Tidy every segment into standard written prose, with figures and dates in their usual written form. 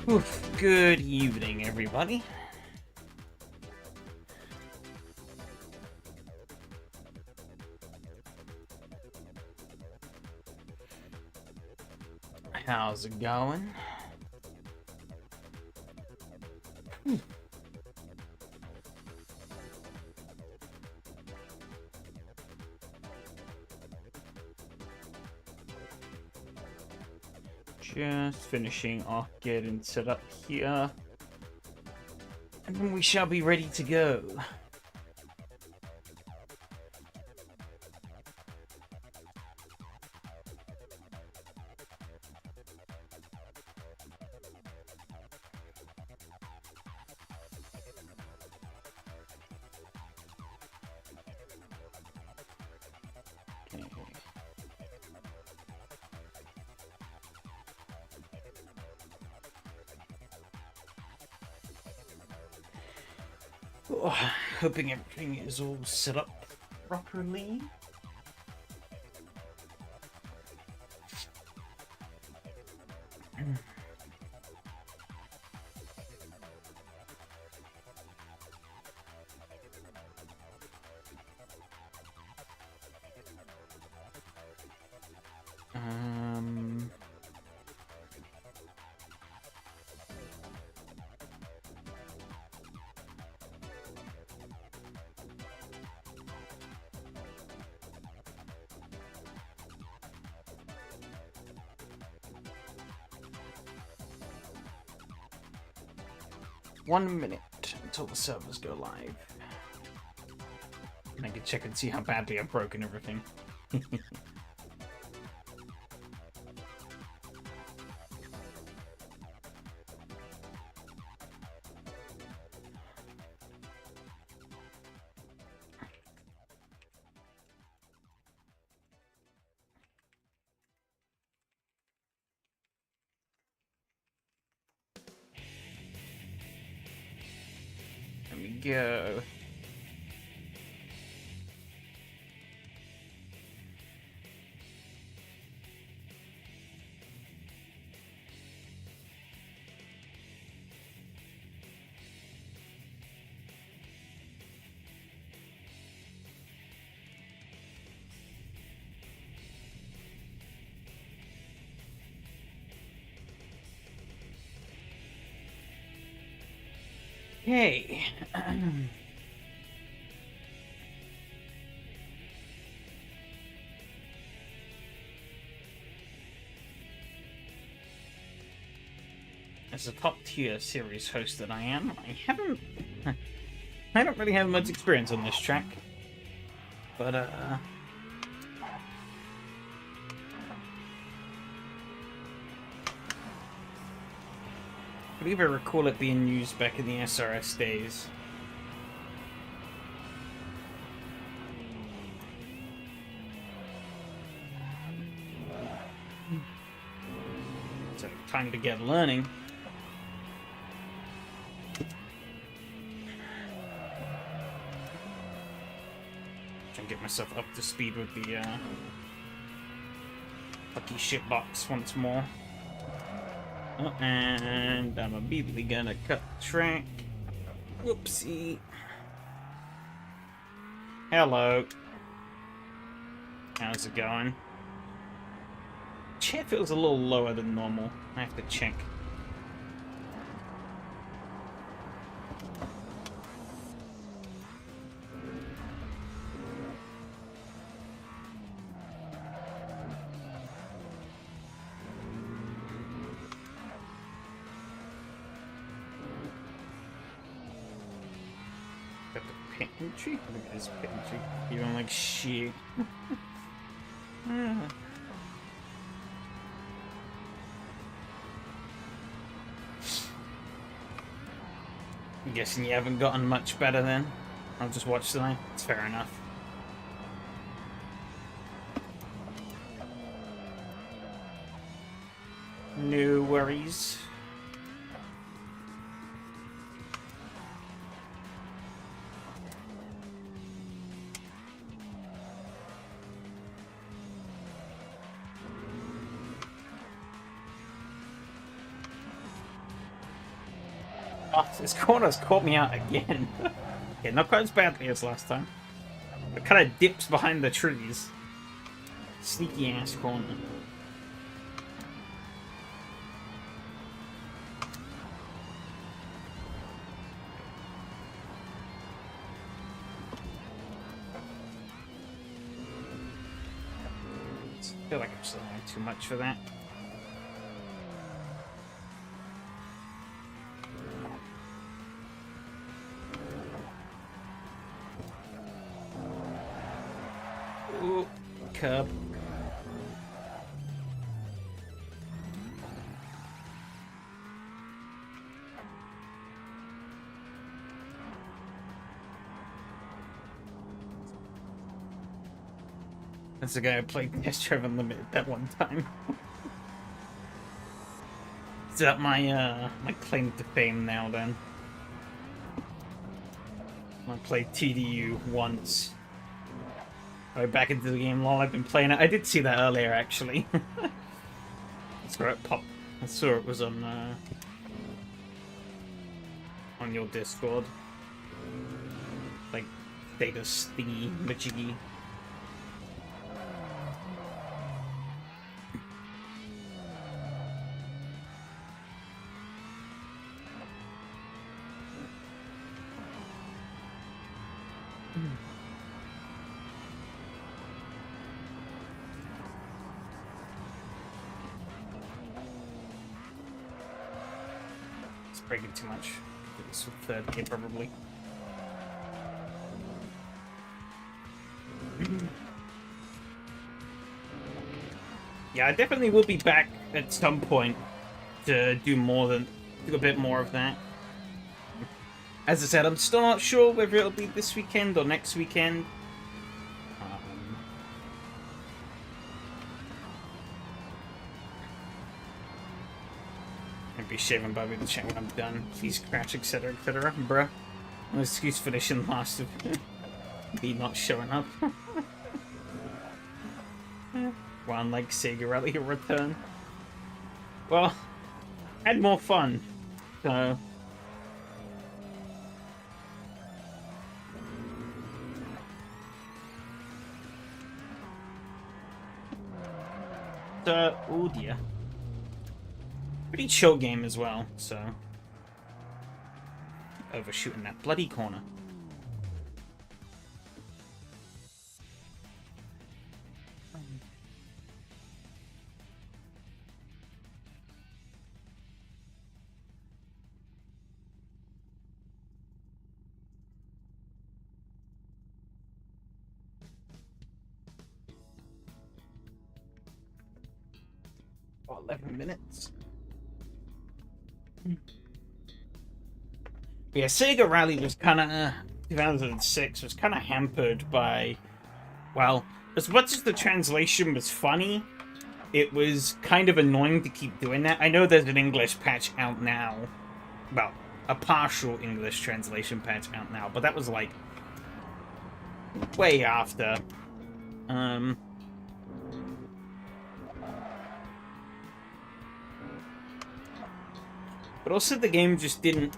Oof, good evening, everybody. How's it going? Just finishing off getting set up here, and then we shall be ready to go. Okay. Oh, hoping everything is all set up properly. One minute until the servers go live. And I can check and see how badly I've broken everything. There we go. Hey. As a top tier series host that I am, I don't really have much experience on this track. But I believe I recall it being used back in the SRS days. So, time to get learning. Try and get myself up to speed with the lucky shitbox once more. Oh, and I'm immediately gonna cut track. Whoopsie. Hello. How's it going? Chair feels a little lower than normal. I have to check. that the pit entry? I think it is pit entry. Even like shit. I'm guessing you haven't gotten much better then. I'll just watch tonight. It's fair enough. No worries. Oh, this corner's caught me out again. Yeah, not quite as badly as last time. It kind of dips behind the trees. Sneaky ass corner. I feel like I'm slowing too much for that. Ooh, curb. That's the guy I played Test Drive Unlimited that one time. Is that my my claim to fame now then? I played TDU once. Right back into the game while I've been playing it. I did see that earlier actually. That's where it popped. I saw it was on your Discord. Like data stingy majiggy. Breaking too much. This third hit probably. Yeah, I definitely will be back at some point to do a bit more of that. As I said, I'm still not sure whether it'll be this weekend or next weekend. Be shaving Bobby the chat when I'm done. Please crash, etc., etc. Bruh. No excuse finishing last of me not showing up. One like Sega Rally return. Well, I had more fun. So. Oh dear. Pretty chill game as well, so. Overshooting that bloody corner. Oh, 11 minutes. Yeah, Sega Rally was kind of 2006 was kind of hampered by, well, as much as the translation was funny, it was kind of annoying to keep doing that. I know there's an English patch out now, well, a partial English translation patch out now, but that was like way after. But also the game just didn't...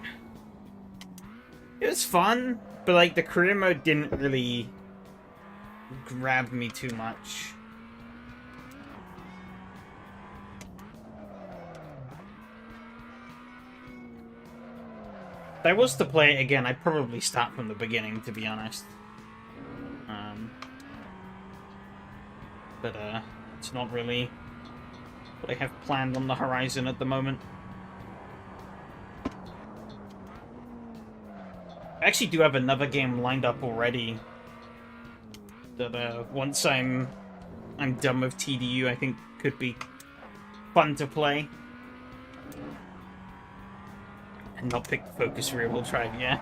It was fun, but like the career mode didn't really grab me too much. If I was to play it again, I'd probably start from the beginning, to be honest. But it's not really what I have planned on the horizon at the moment. I actually do have another game lined up already that once I'm done with TDU, I think could be fun to play. And not pick the Focus rear-wheel drive, yeah.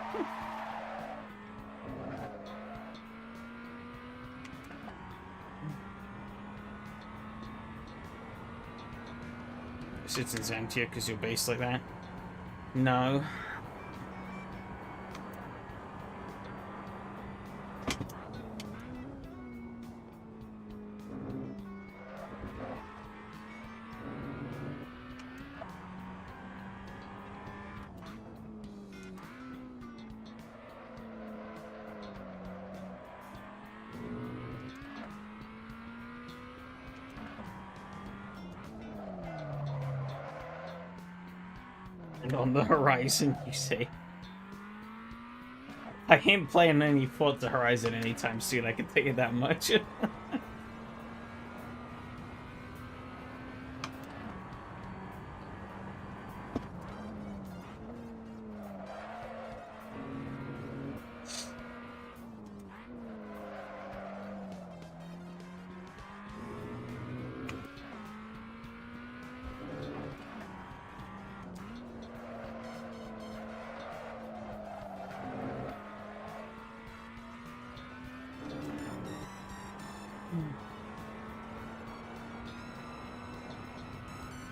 Citizen's empty because you're based like that. No. And on the horizon, you say. I ain't playing any Forza Horizon anytime soon, I can tell you that much.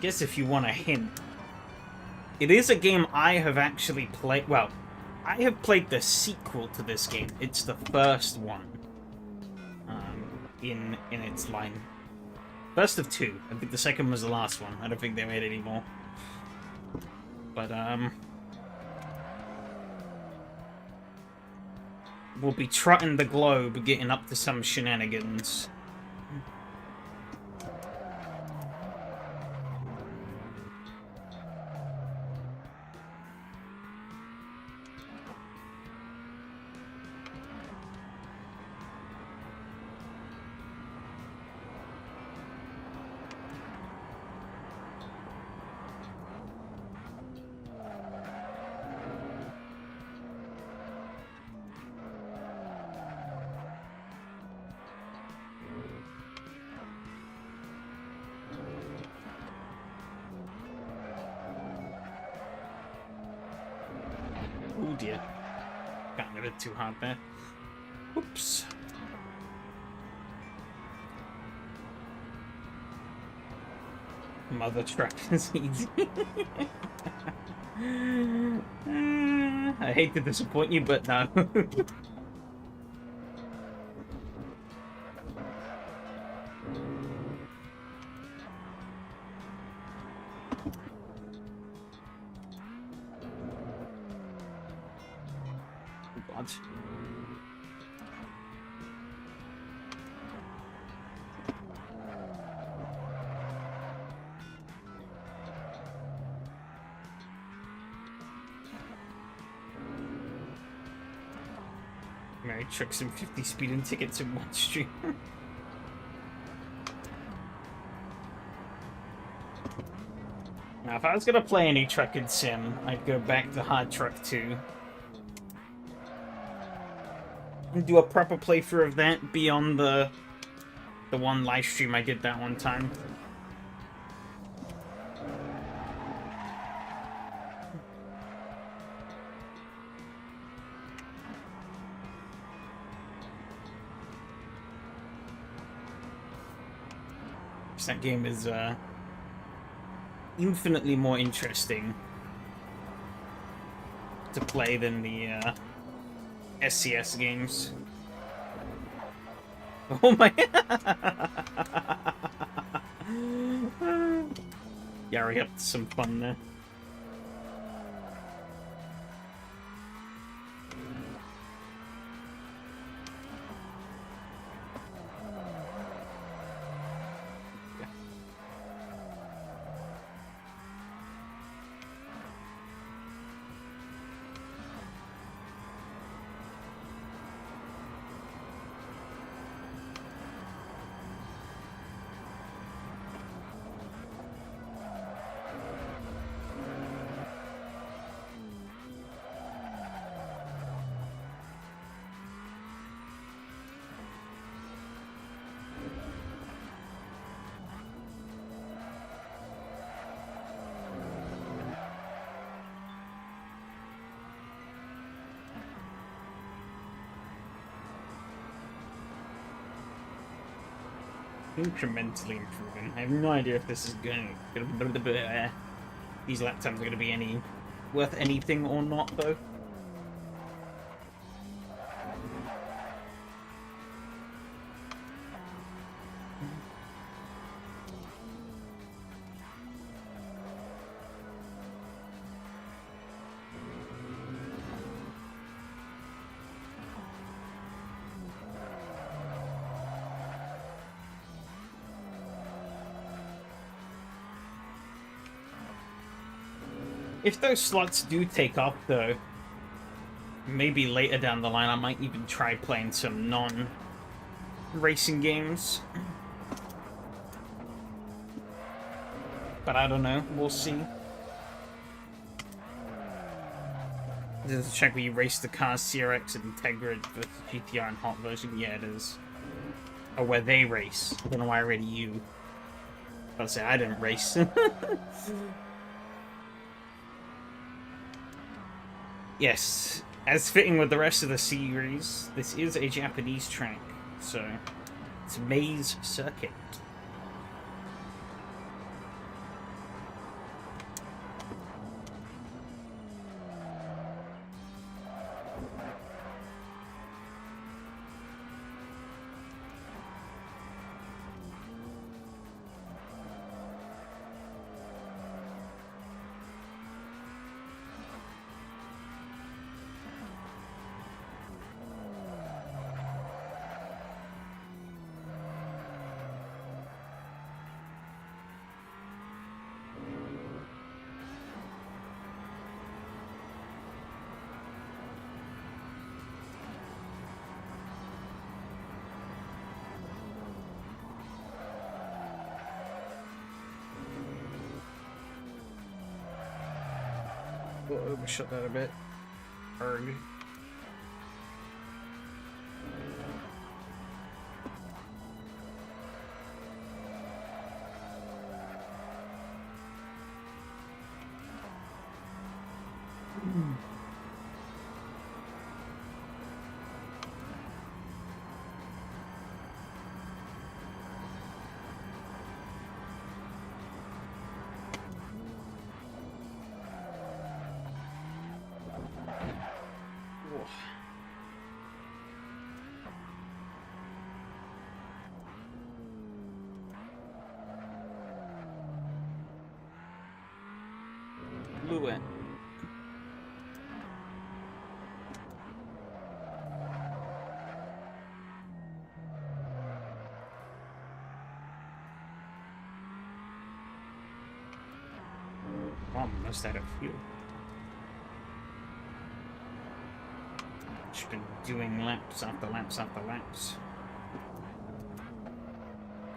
Guess if you want a hint, it is a game I have actually played. Well, I have played the sequel to this game. It's the first one in its line. First of two. I think the second was the last one. I don't think they made any more. But we'll be trotting the globe, getting up to some shenanigans. Oh dear. Got a bit too hard there. Oops. Mother truck is easy. I hate to disappoint you, but no. God. Mary tricks and 50 speeding tickets in one stream. Now, if I was gonna play any trucking sim, I'd go back to Hard Truck 2. And do a proper playthrough of that beyond the one live stream I did that one time. That game is infinitely more interesting to play than the SCS games. Oh my! Yeah, we have some fun there. incrementally improving. I have no idea if this is going. These lap times are going to be any worth anything or not, though. If those slots do take off, though, maybe later down the line I might even try playing some non-racing games. But I don't know. We'll see. Does it check where you race the cars, CRX and Integra versus GTR and Hot version? Yeah, it is. Oh, where they race. I don't know why I read you. I'll say I didn't race. Yes, as fitting with the rest of the series, this is a Japanese track, so it's a maze circuit. We'll overshot that a bit. Erg. Blew it. Almost out of fuel. Just been doing laps after laps after laps.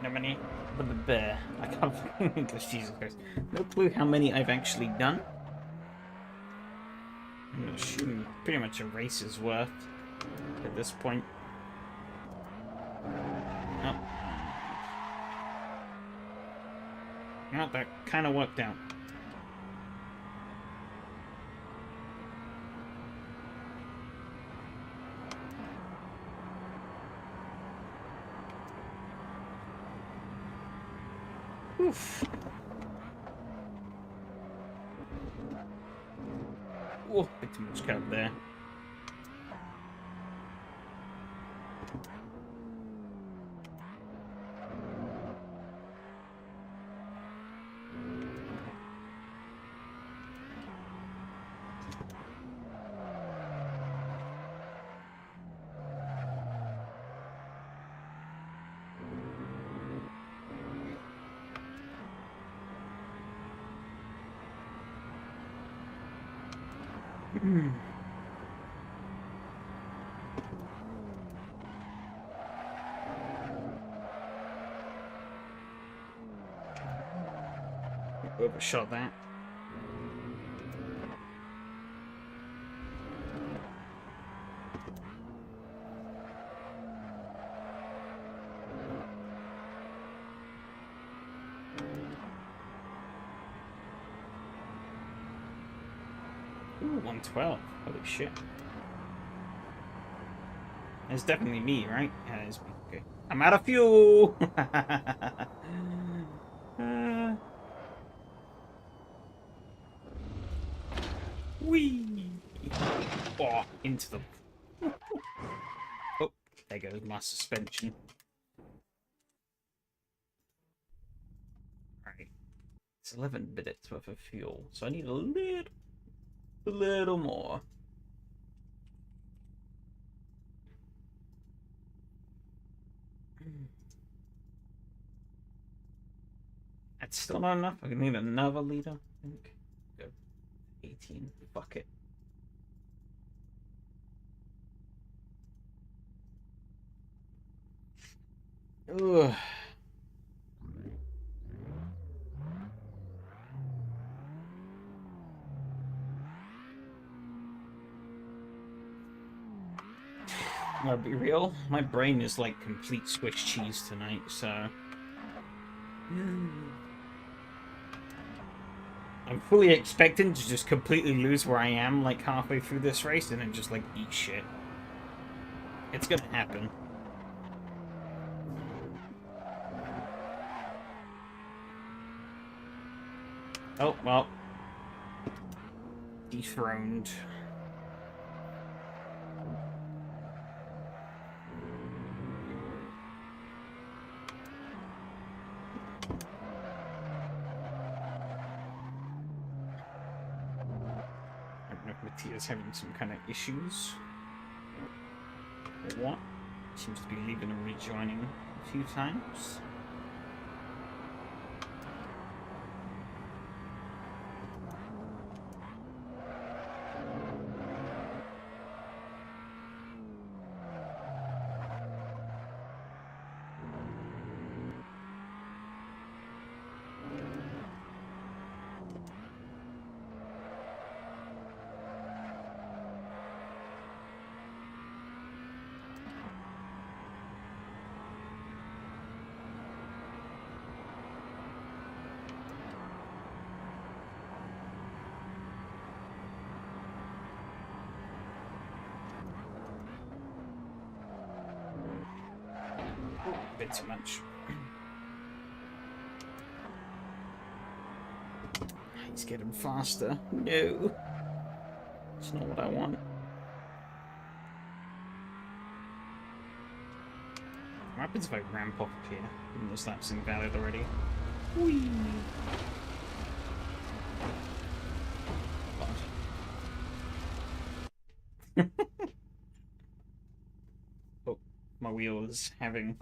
How many? But the bear. I can't because Jesus Christ. No clue how many I've actually done. I'm assuming pretty much a race's worth at this point. Oh. Well, that kind of worked out. Oof. Oh, bit too much curb there. Overshot that. Ooh, 112. Holy shit. It's definitely me, right? Yeah, it's me. Okay. I'm out of fuel. uh, whee! Oh, into the... Oh, there goes my suspension. Alright. It's 11 minutes worth of fuel, so I need a little more. That's still not enough. I need another liter, I think. Go 18. Fuck it. Ugh. I'll be real. My brain is like complete Swiss cheese tonight, so... I'm fully expecting to just completely lose where I am like halfway through this race and then just like eat shit. It's gonna happen. Oh, well. Dethroned. I don't know if Mattia's having some kind of issues. Or what? Seems to be leaving and rejoining a few times. A bit too much. He's getting faster. No. It's not what I want. What happens if I ramp up here? Even though that's invalid already. Whee! Oh, my wheel is having...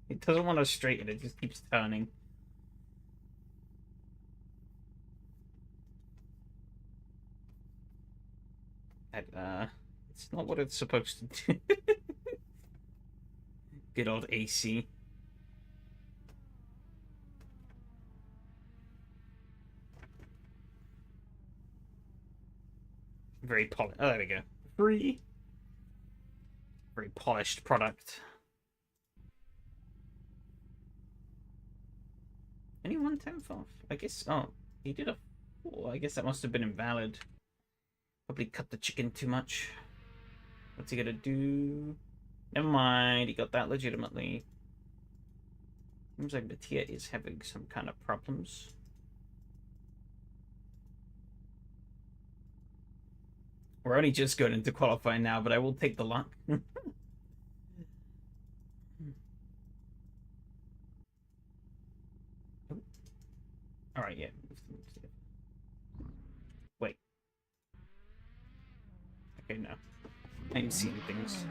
It doesn't want to straighten, it just keeps turning. It's not what it's supposed to do. Good old AC. Very polished. Oh, there we go. Free. Very polished product. Only 1/10 off. I guess. Oh, he did a 4. I guess that must have been invalid. Probably cut the chicken too much. What's he gonna do? Never mind. He got that legitimately. Seems like Mattia is having some kind of problems. We're only just going into qualifying now, but I will take the luck. Alright, yeah. Wait. Okay, no. I'm seeing things.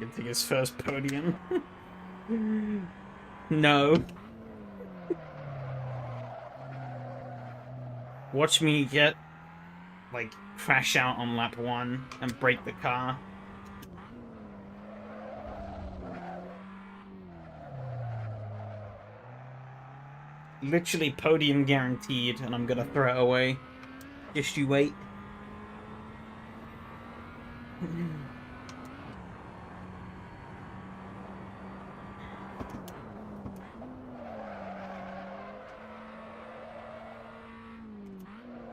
Getting his first podium. No. Watch me get, like, crash out on lap 1 and break the car. Literally podium guaranteed, and I'm gonna throw it away. Just you wait.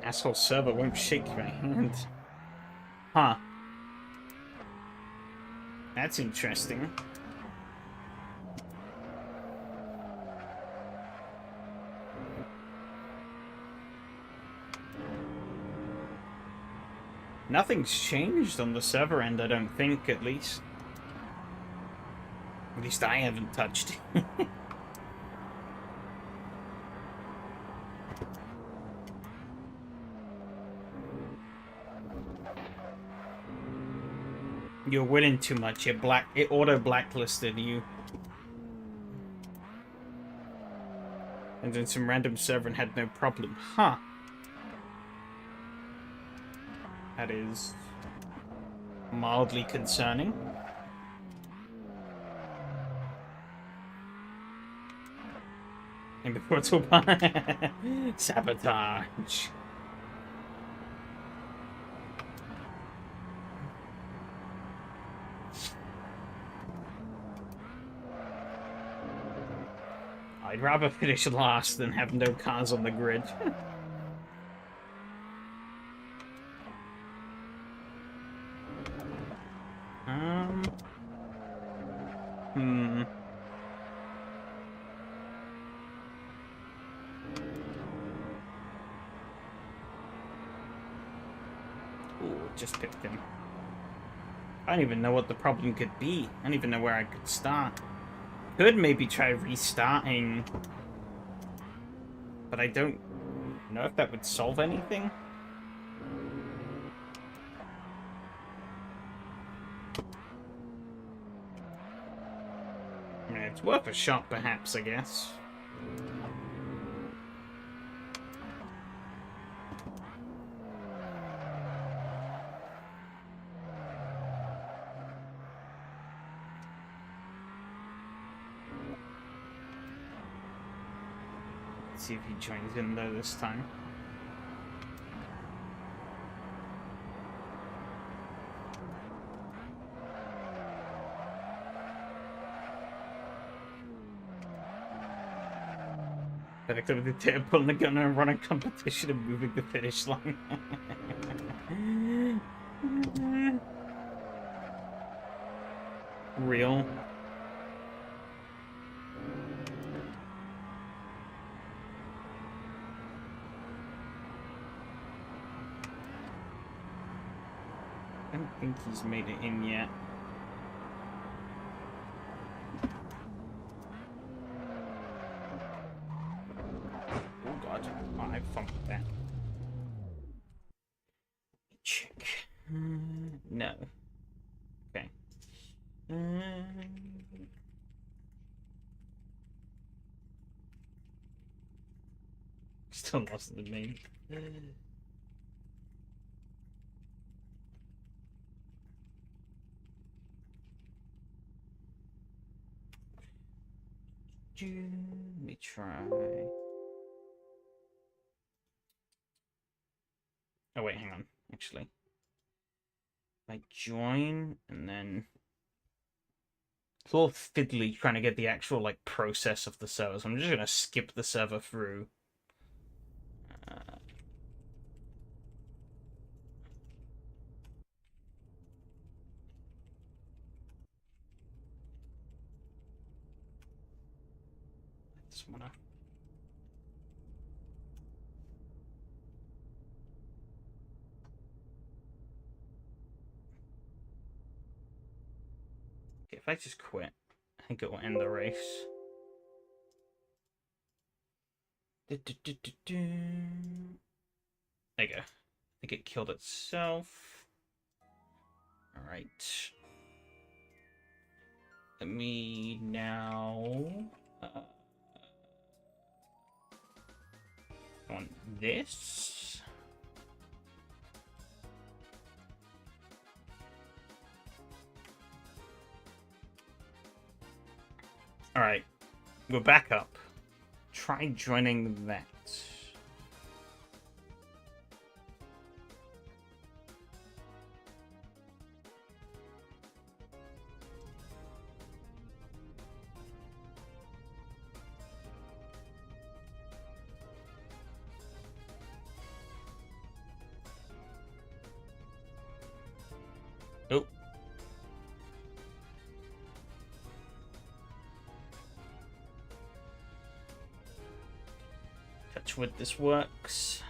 Asshole server won't shake my hand. Huh. That's interesting. Nothing's changed on the server end, I don't think, at least. At least I haven't touched it. You're winning too much. It auto blacklisted you. And then some random server and had no problem. Huh. That is mildly concerning. And before it's all sabotage. I'd rather finish last than have no cars on the grid. Ooh, just picked him. I don't even know what the problem could be. I don't even know where I could start. Could maybe try restarting, but I don't know if that would solve anything. I mean, it's worth a shot, perhaps, I guess. See if he joins in though this time. Better go with the tail, pulling the gun and run a competition and moving the finish line. Real. I don't think he's made it in yet. Oh god, oh, I funked that. Check. No. Okay. Still lost the name. Let me try. Oh wait, hang on. Actually, I join and then it's all fiddly trying to get the actual like process of the server. So I'm just gonna skip the server through. Just wanna. Okay, if I just quit, I think it will end the race. There you go. I think it killed itself. Alright. Let me now... on this. Alright. We're back up. Try joining that. touch wood this works.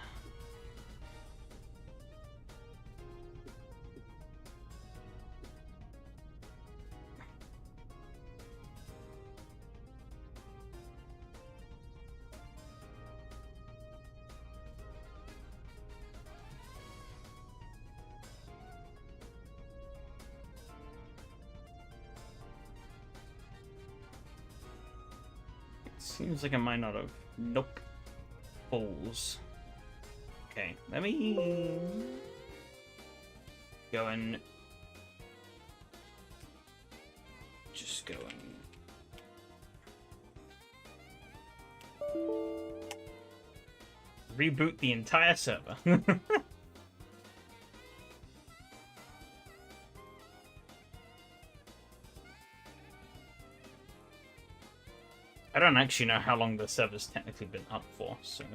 Seems like I might not have. Nope. Balls. Okay, let me go and just go and reboot the entire server. I don't actually know how long the server's technically been up for, so...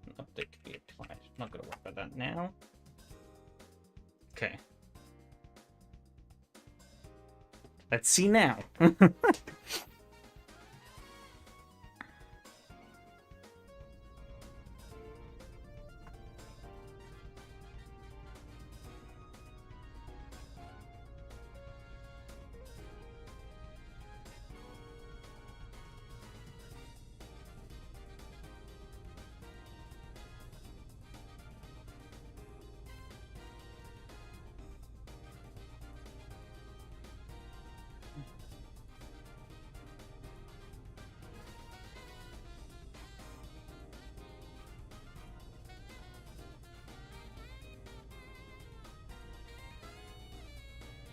An update to be applied. Not gonna worry about that now. Okay. Let's see now.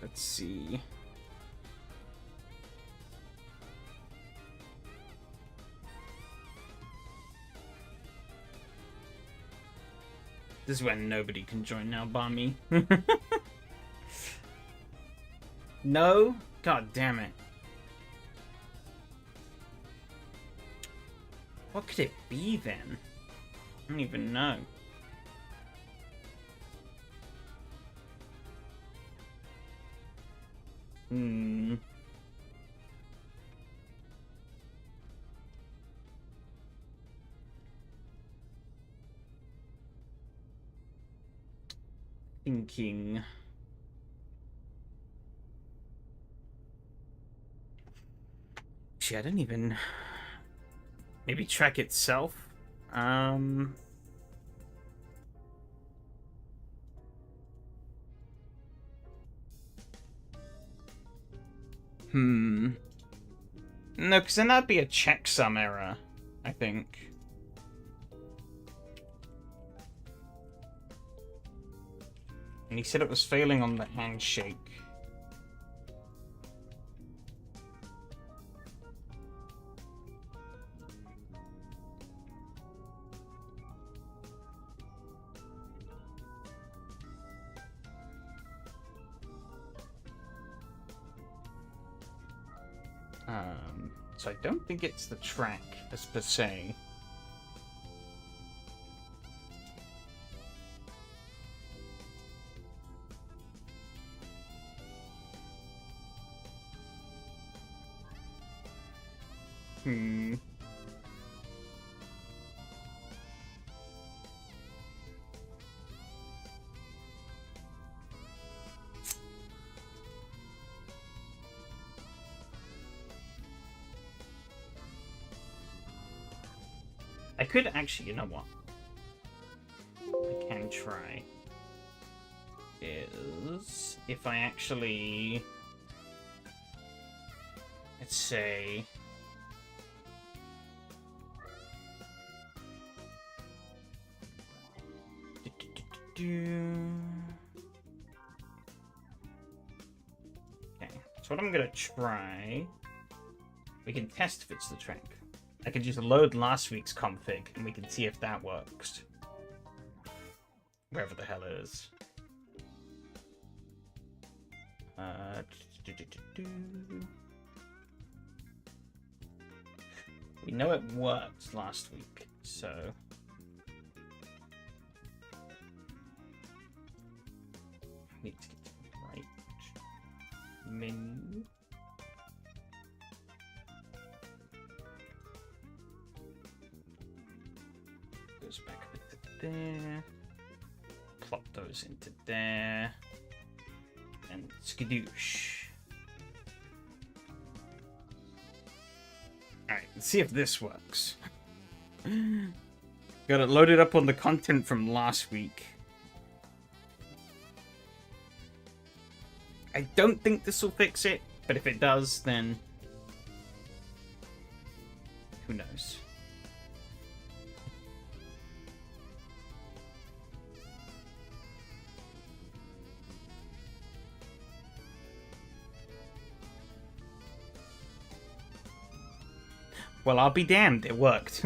Let's see. This is when nobody can join now, bar me. No? God damn it. What could it be then? I don't even know. Thinking. Gee, I don't even. Maybe track itself. No, because then that'd be a checksum error, I think. And he said it was failing on the handshake. So I don't think it's the track as per se. I could actually, you know what? I can try. Is if I actually, let's say, okay. So what I'm gonna try, we can test if it's the track. I can just load last week's config, and we can see if that works. Wherever the hell it is. We know it worked last week, so... I need to get to Menu. Goes back into there. Plop those into there. And skadoosh. Alright, let's see if this works. Got it loaded up on the content from last week. I don't think this will fix it, but if it does, then who knows? Well, I'll be damned, it worked.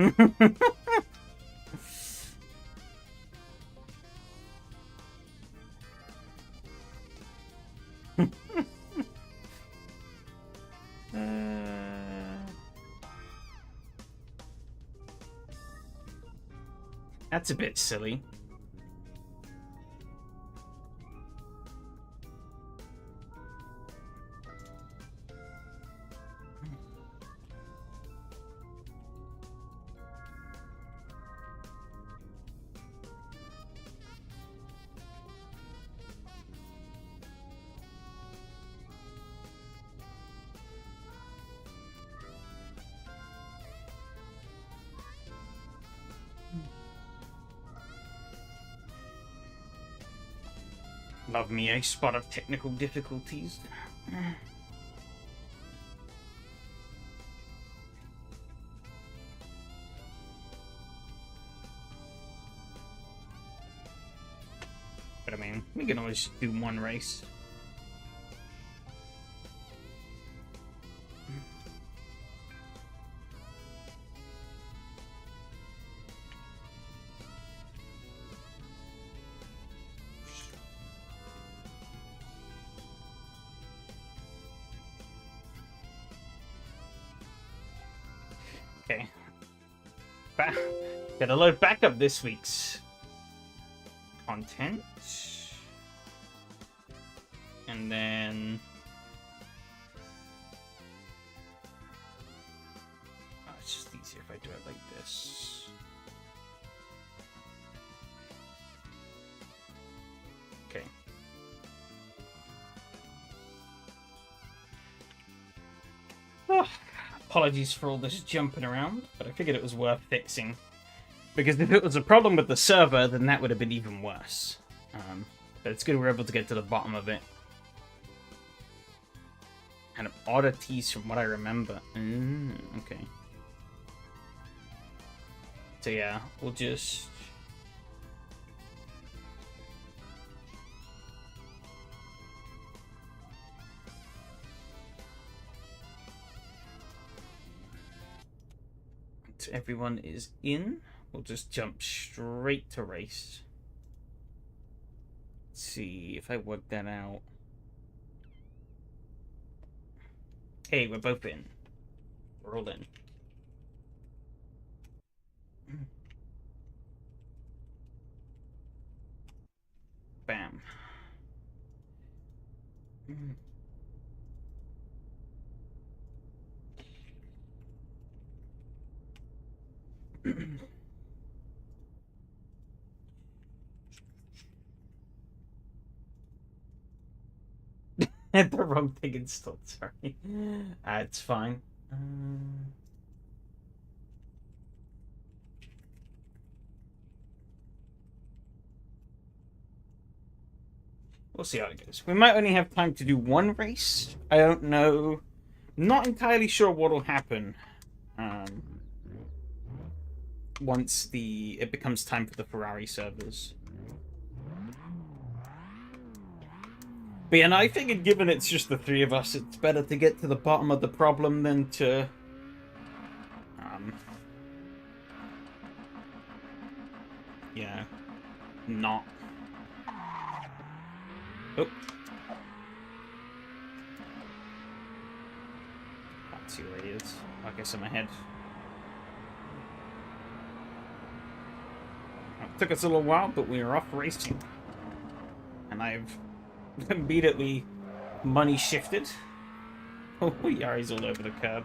That's a bit silly. Love me a spot of technical difficulties. But I mean, we can always do one race. Okay. Gotta load back up this week's content. And then... oh, it's just easier if I do it like this. Okay. Oh. Apologies for all this jumping around, but I figured it was worth fixing. Because if it was a problem with the server, then that would have been even worse. But it's good we're able to get to the bottom of it. Kind of oddities from what I remember. Okay. So yeah, we'll just... once everyone is in, we'll just jump straight to race. Let's see if I work that out. Hey, we're both in. We're all in. Bam. The wrong thing installed, sorry. It's fine. We'll see how it goes. We might only have time to do one race. I don't know. Not entirely sure what'll happen. Once it becomes time for the Ferrari servers. But yeah, I figured given it's just the three of us, it's better to get to the bottom of the problem than to... yeah, not. Oh. Can't see where he is. I guess I'm ahead. It took us a little while, but we were off racing. And I've immediately Money shifted. Oh, Yari's all over the curb.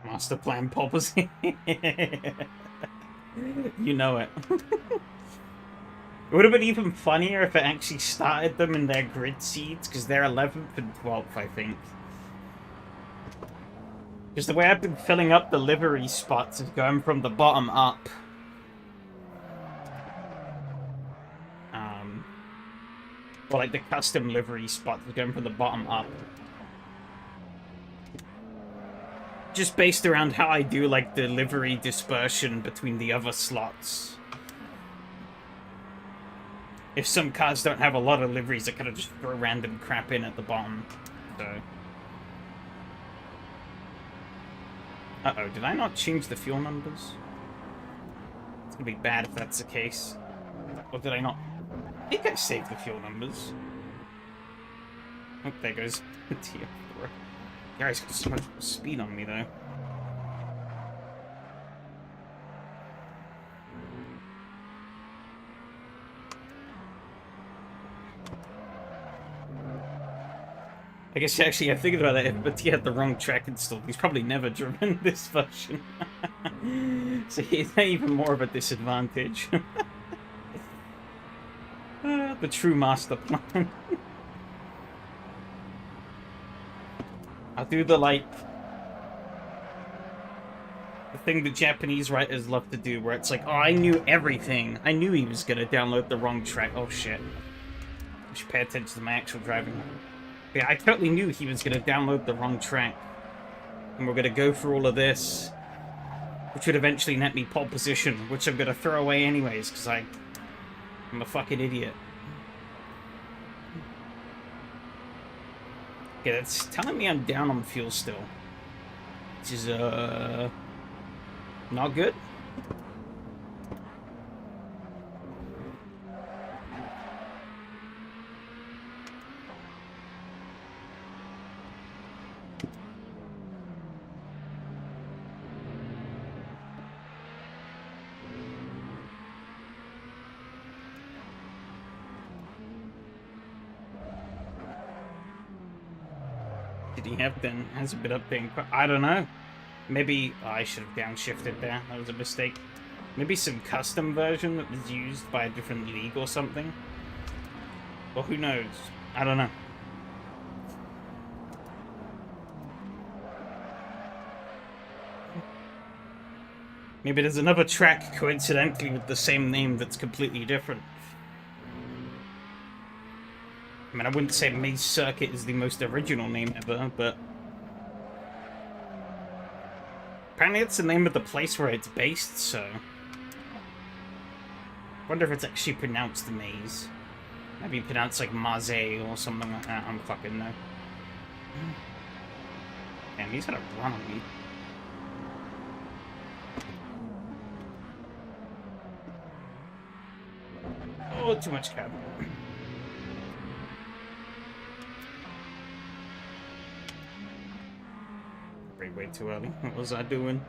Master plan policy. You know it. It would have been even funnier if it actually started them in their grid seeds, because they're 11th and 12th, I think. Because the way I've been filling up the livery spots is going from the bottom up. Or like the custom livery spots are going from the bottom up. Just based around how I do like the livery dispersion between the other slots. If some cars don't have a lot of liveries, I kind of just throw random crap in at the bottom. So. Uh-oh, did I not change the fuel numbers? It's gonna be bad if that's the case. Or did I not? I think I saved the fuel numbers. Oh, there goes the TF4. Gary's got so much speed on me, though. I guess actually I figured about it, but he had the wrong track installed. He's probably never driven this version. So he's even more of a disadvantage. The true master plan. I'll do the, like, the thing the Japanese writers love to do, where it's like, oh, I knew everything. I knew he was gonna download the wrong track. Oh, shit. I should pay attention to my actual driving. Yeah, I totally knew he was gonna download the wrong track. And we're gonna go through all of this, which would eventually net me pole position, which I'm gonna throw away anyways, because I'm a fucking idiot. Okay, that's telling me I'm down on fuel still. Which is, not good. Did he have then? Has it been updating? I don't know. Maybe I should have downshifted there. That was a mistake. Maybe some custom version that was used by a different league or something. Or who knows? I don't know. Maybe there's another track coincidentally with the same name that's completely different. I mean, I wouldn't say Maze Circuit is the most original name ever, but apparently it's the name of the place where it's based, so I wonder if it's actually pronounced Maze. Maybe pronounced like Maze or something like that. I'm fucking no. Damn, he's got a run on me. Oh, too much cab. Way too early. What was I doing?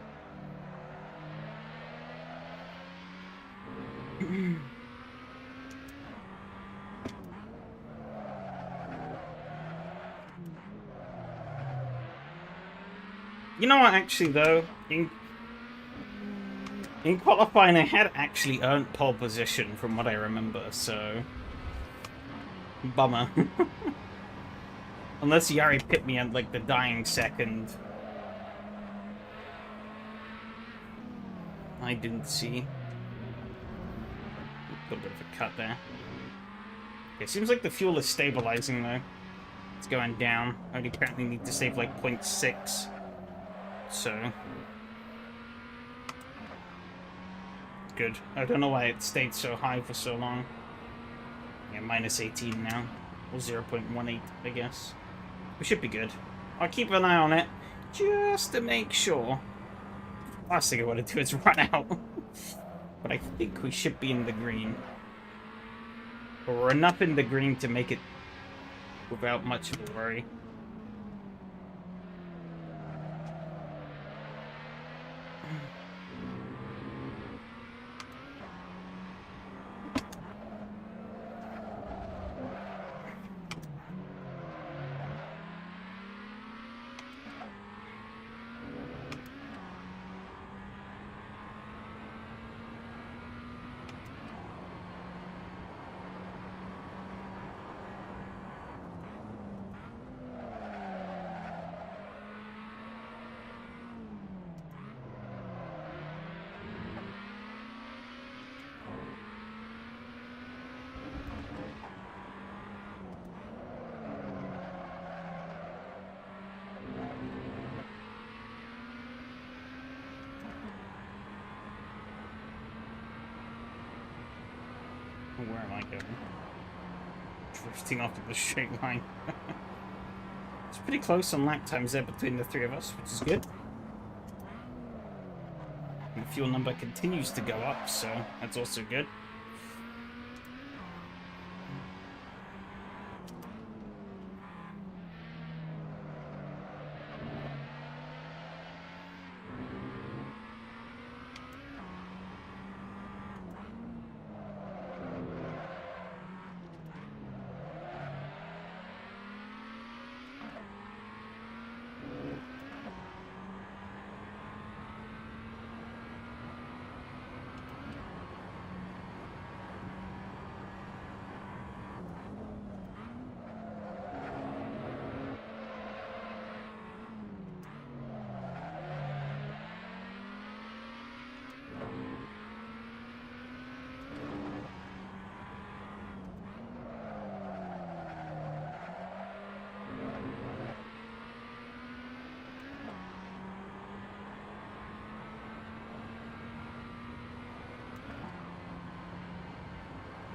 You know what, actually, though? In qualifying, I had actually earned pole position from what I remember, so bummer. Unless Yari pit me at, like, the dying second. I didn't see. A little bit of a cut there. Okay, seems like the fuel is stabilizing, though. It's going down. I only apparently need to save, like, 0.6. So good. I don't know why it stayed so high for so long. Yeah, minus 18 now. Or 0.18, I guess. We should be good. I'll keep an eye on it, just to make sure. Last thing I want to do is run out. But I think we should be in the green. But we're enough in the green to make it without much of a worry. Where am I going? Drifting off of the straight line. It's pretty close on lap times there between the three of us, which is good. And the fuel number continues to go up, so that's also good.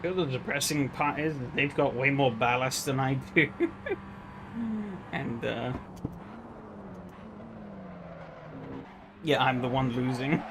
The depressing part is that they've got way more ballast than I do. And, yeah, I'm the one losing.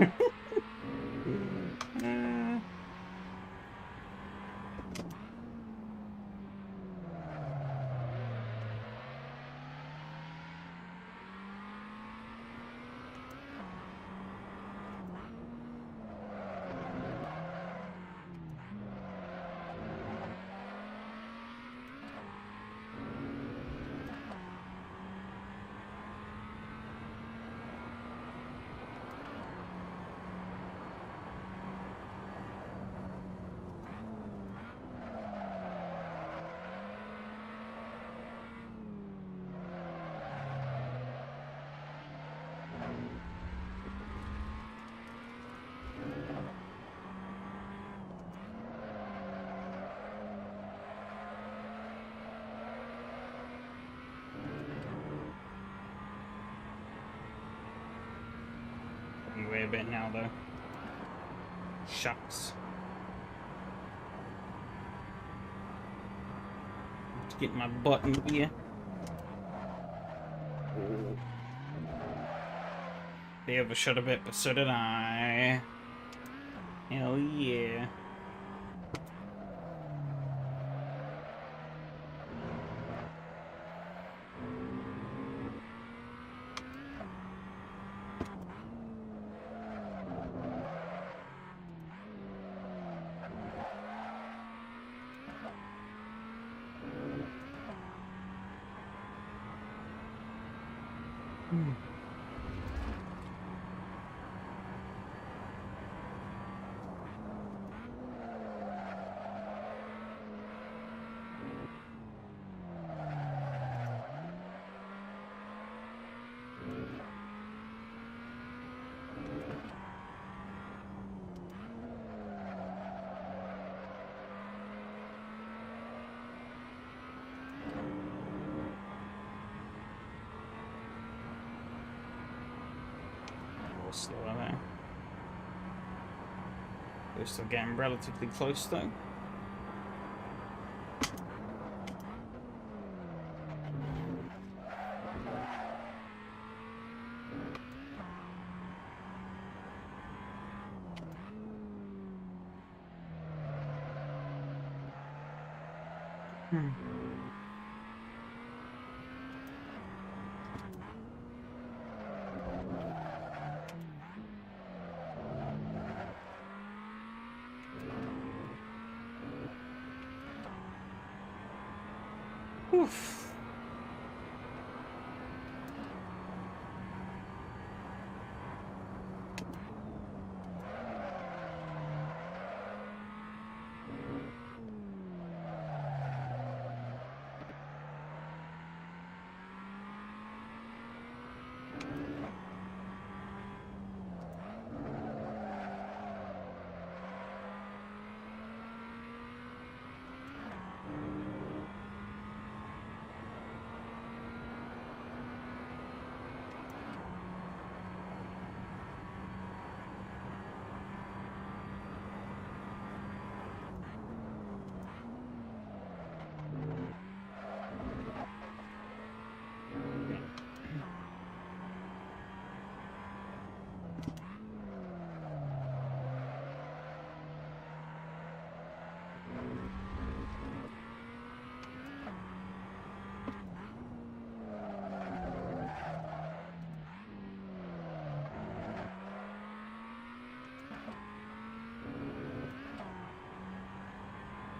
Anyway, a bit now, though. Shucks. Let's get my butt in here. They overshot a bit, but so did I. Hell yeah. Slower there. We're still getting relatively close though. Hmm. Oof.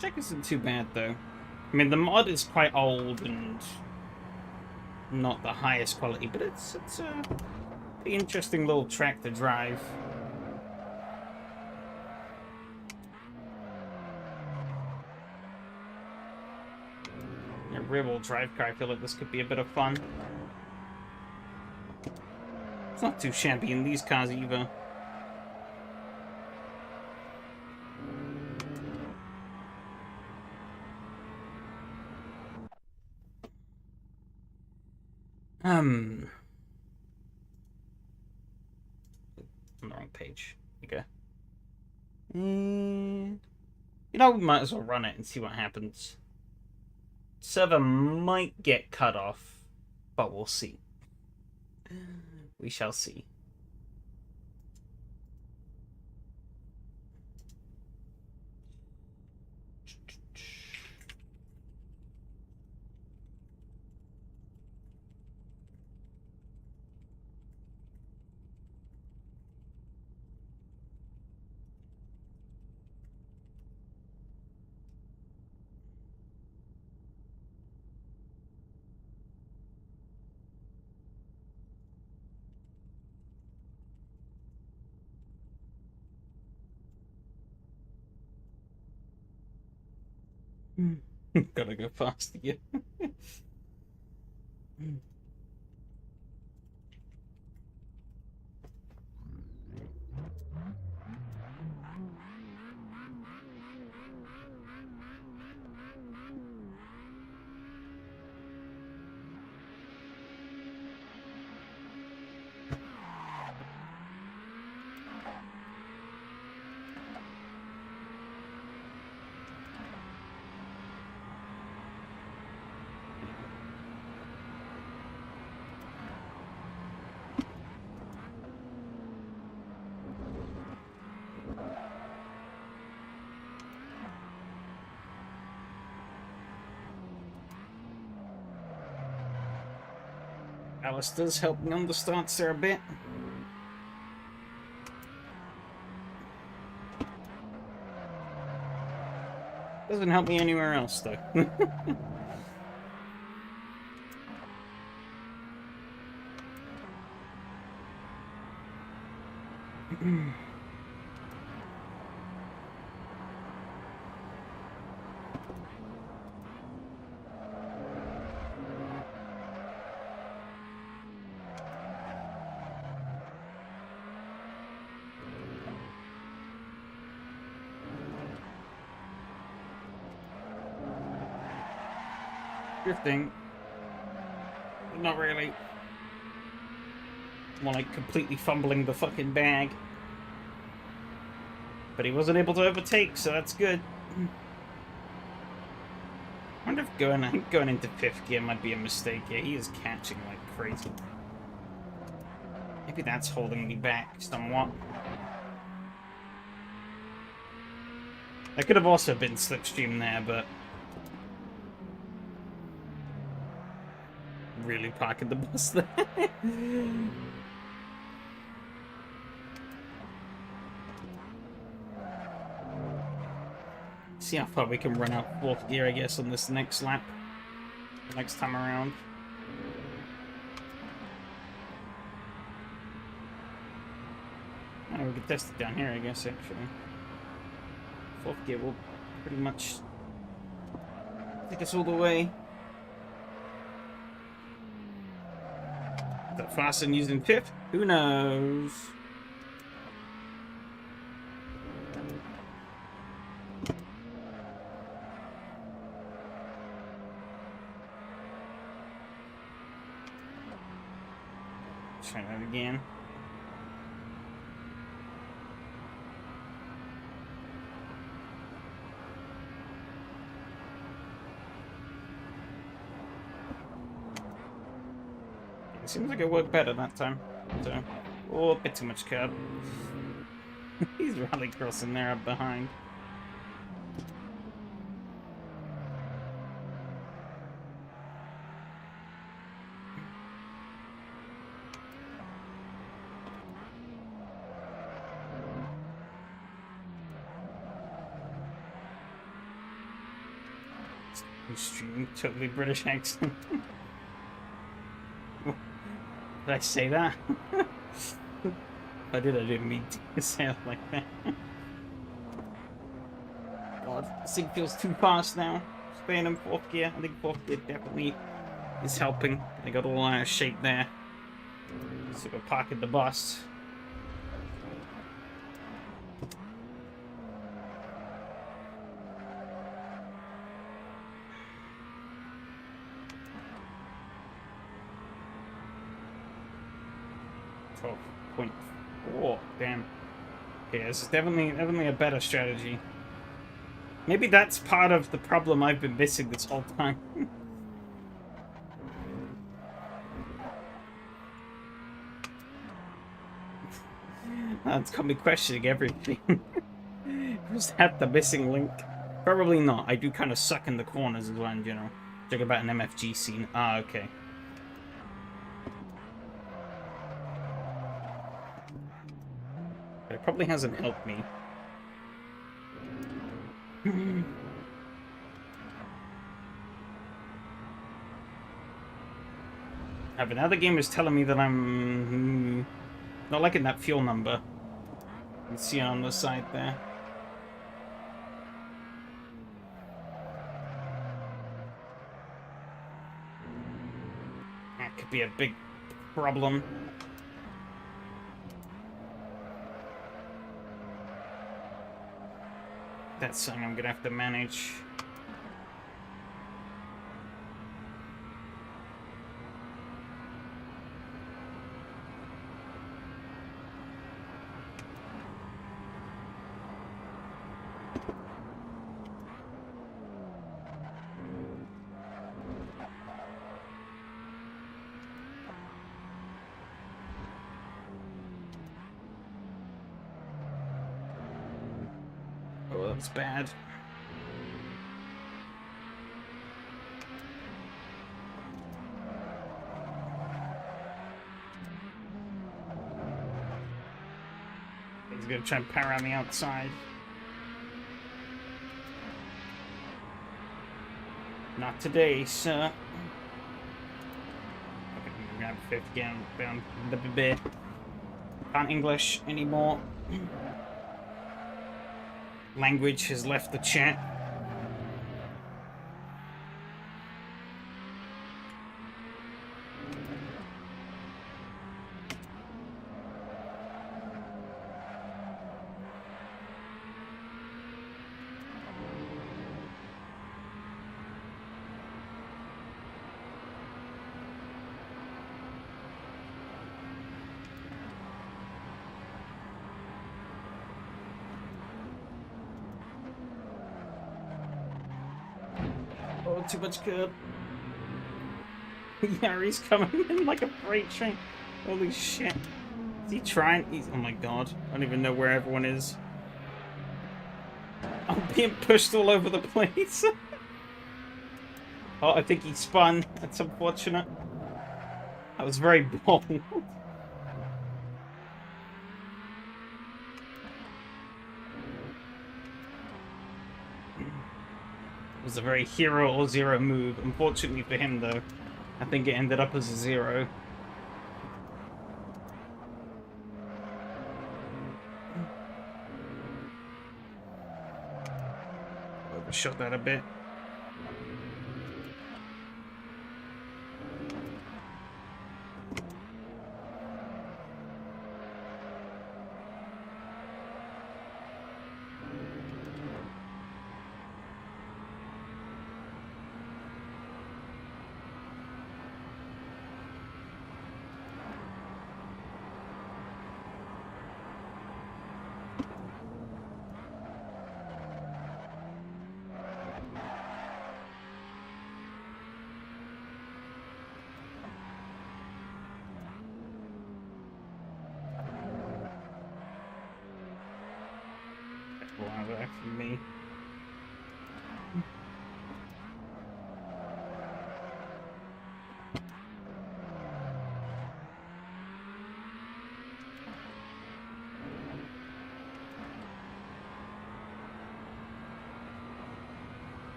Check isn't too bad, though. I mean, the mod is quite old and not the highest quality, but it's a pretty interesting little track to drive. A rear-wheel drive car, I feel like this could be a bit of fun. It's not too shabby in these cars either. On the wrong page. Okay. You know, we might as well run it and see what happens. Server might get cut off, but we'll see. We shall see. Gotta go fast again. Alistair's helping on the starts there a bit. Doesn't help me anywhere else, though. Drifting. Not really. More like completely fumbling the fucking bag. But he wasn't able to overtake, so that's good. I wonder if going into 5th gear might be a mistake here. He is catching like crazy. Maybe that's holding me back somewhat. That could have also been slipstream there, but really parking the bus there. See how far we can run out 4th gear, I guess, on this next lap. Next time around. Oh, we could test it down here, I guess, actually. 4th gear will pretty much take us all the way. Is that faster than using 5th? Who knows? Try that again. It seems like it worked better that time. So, oh, a bit too much curb. He's rally crossing there up behind. Extreme, totally British accent. Did I say that? If I didn't mean to say it like that. God, this thing feels too fast now. Staying in 4th gear. I think 4th gear definitely is helping. They got all out of shape there. So we're parking the bus. .4, damn. Okay, this is definitely a better strategy. Maybe that's part of the problem I've been missing this whole time. That's got me questioning everything. Was that the missing link? Probably not. I do kind of suck in the corners as well in general. Talk about an MFG scene. Ah, okay. It probably hasn't helped me. But now the game is telling me that I'm not liking that fuel number. You can see on the side there. That could be a big problem. That's something I'm gonna have to manage. Oh, that's bad. He's gonna try and power on the outside. Not today, sir. Okay, I'm gonna grab 5th again. Down the bit. Can't English anymore. Language has left the chat. Oh, too much curb. Yeah, he's coming in like a freight train. Holy shit. Is he trying? Oh my god. I don't even know where everyone is. I'm being pushed all over the place. Oh, I think he spun. That's unfortunate. That was very bold. It was a very hero or zero move. Unfortunately for him, though, I think it ended up as a 0. Overshot that a bit. Wow, that from me.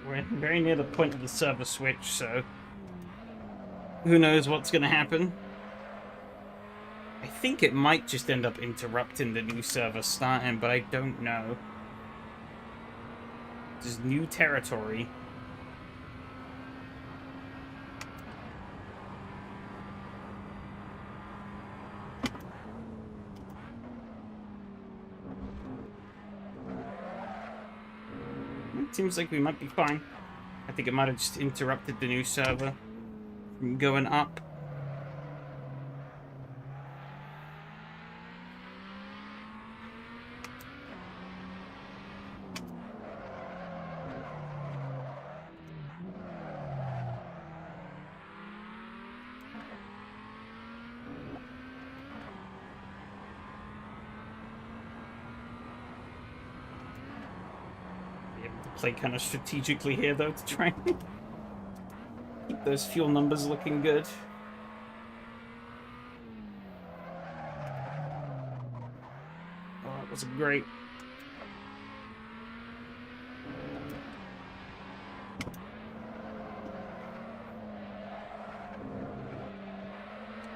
We're very near the point of the server switch, so who knows what's going to happen. I think it might just end up interrupting the new server starting, but I don't know. This is new territory. It seems like we might be fine. I think it might have just interrupted the new server from going up. Play kind of strategically here, though, to try and keep those fuel numbers looking good. Oh, that was great.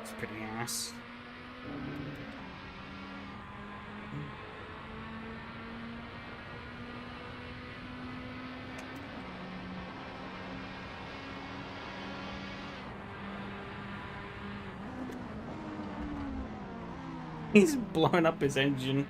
It's pretty ass. He's blowing up his engine.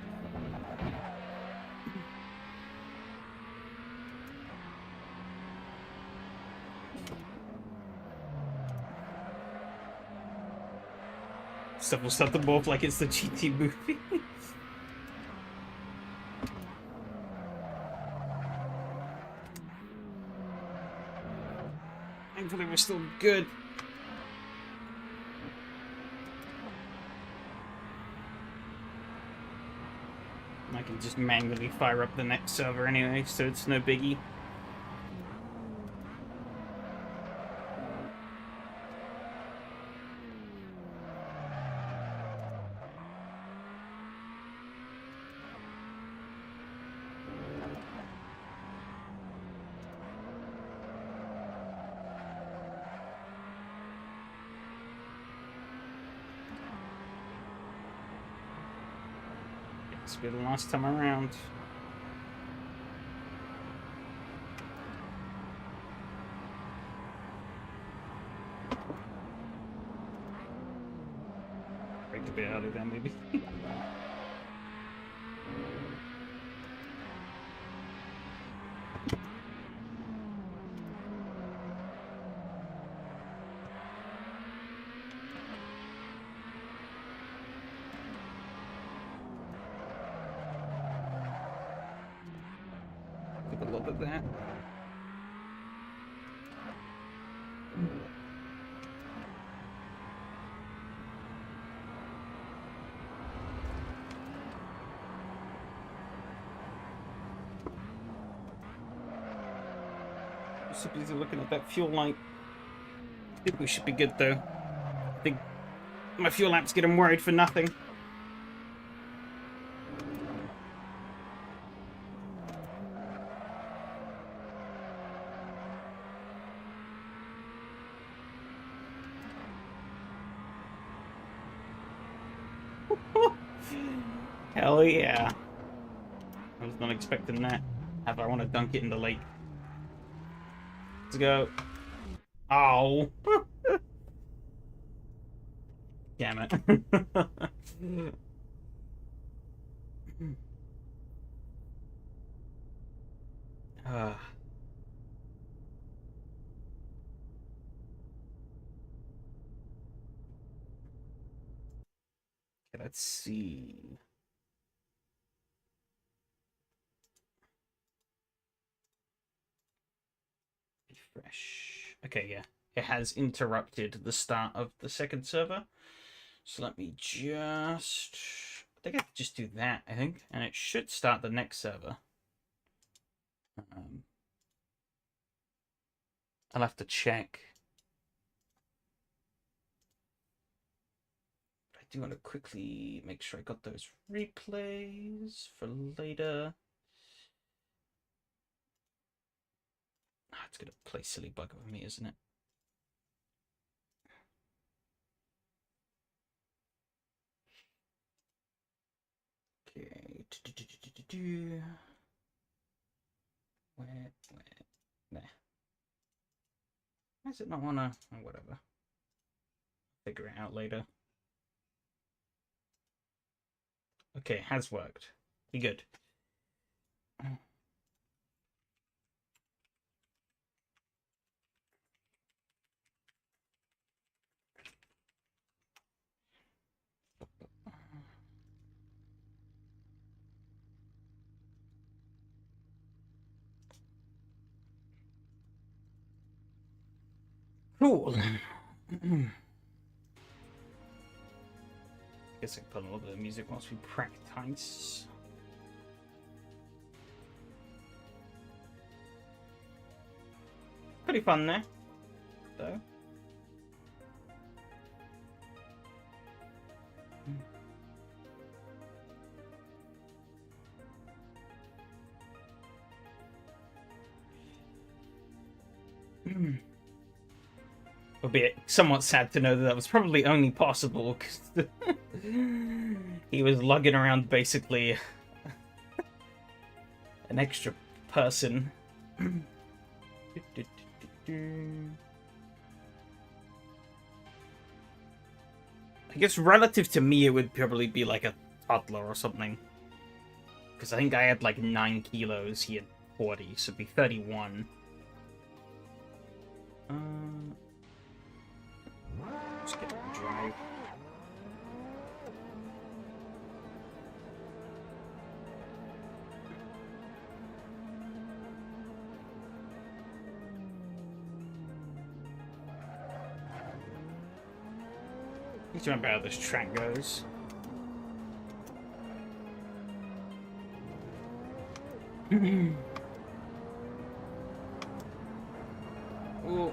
Stuff will set them both like it's the GT movie. Thankfully, we're still good. I can just manually fire up the next server anyway, so it's no biggie. It's be the last time around. Break a bit out of there, maybe. A little bit of that. So busy looking at that fuel light. I think we should be good though. I think my fuel lamp's getting worried for nothing. Hell yeah. I was not expecting that. Have I want to dunk it in the lake. Let's go. Oh. Damn it. uh, let's see. Refresh. Okay, yeah. It has interrupted the start of the second server. So let me just... I think I could just do that, I think. And it should start the next server. I'll have to check. But I do want to quickly make sure I got those replays for later. Ah, it's going to play silly bug with me, isn't it? Okay. Where? There. Why does it not want to... Oh, whatever. Figure it out later. Okay, has worked. Be good. Cool. Guess I can put a little bit of music whilst we practice. Pretty fun there, though. Albeit somewhat sad to know that was probably only possible because he was lugging around basically an extra person. I guess relative to me, it would probably be like a toddler or something. Because I think I had like 9 kilos, he had 40, so it'd be 31. Let's get on drive. Need to remember how this track goes. Oh.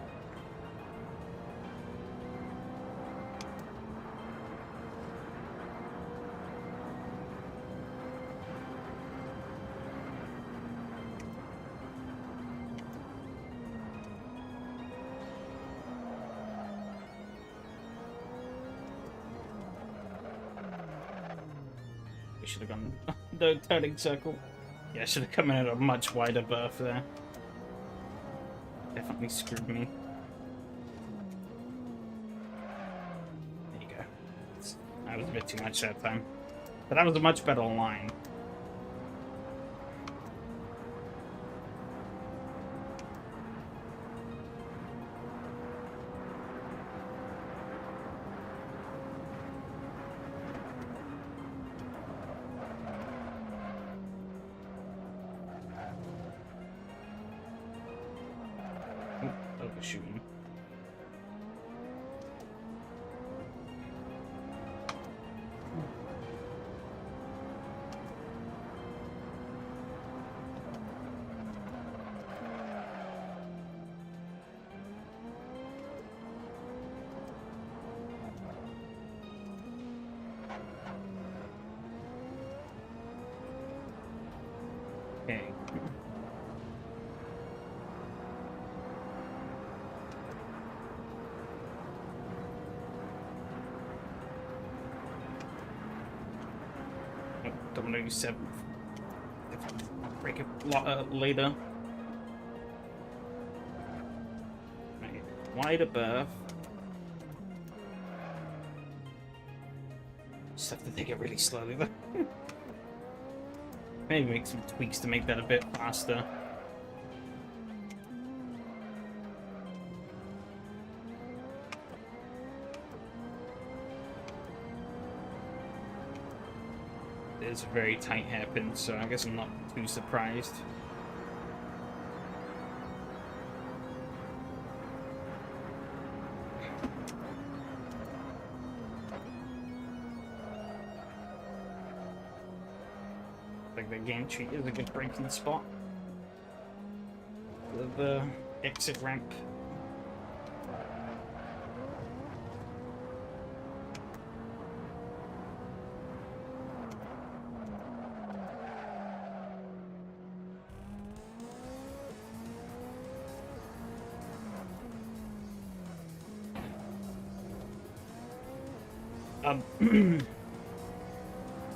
We should have gone the turning circle. Yeah, I should have come in at a much wider berth there. Definitely screwed me. There you go. That was a bit too much that time. But that was a much better line. Overshooting. don't want to do 7th. Break it later. Right. Wider berth. Just have to take it really slowly though. Maybe make some tweaks to make that a bit faster. It's a very tight hairpin, so I guess I'm not too surprised. Like the gantry is a good braking spot. The exit ramp.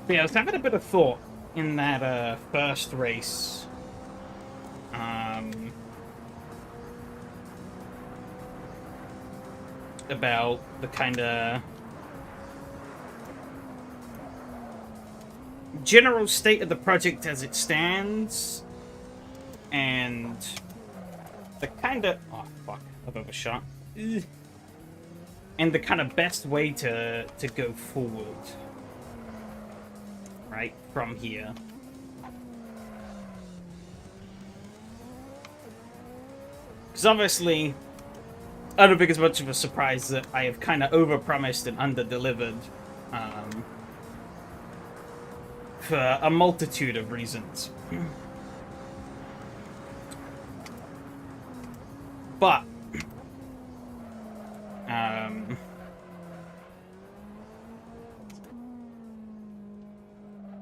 Yeah, I was having a bit of thought in that first race. About the kind of general state of the project as it stands, and the kind of I've overshot. Ugh. And the kind of best way to go forward, right, from here. Because obviously, I don't think it's much of a surprise that I have kind of overpromised and underdelivered for a multitude of reasons. But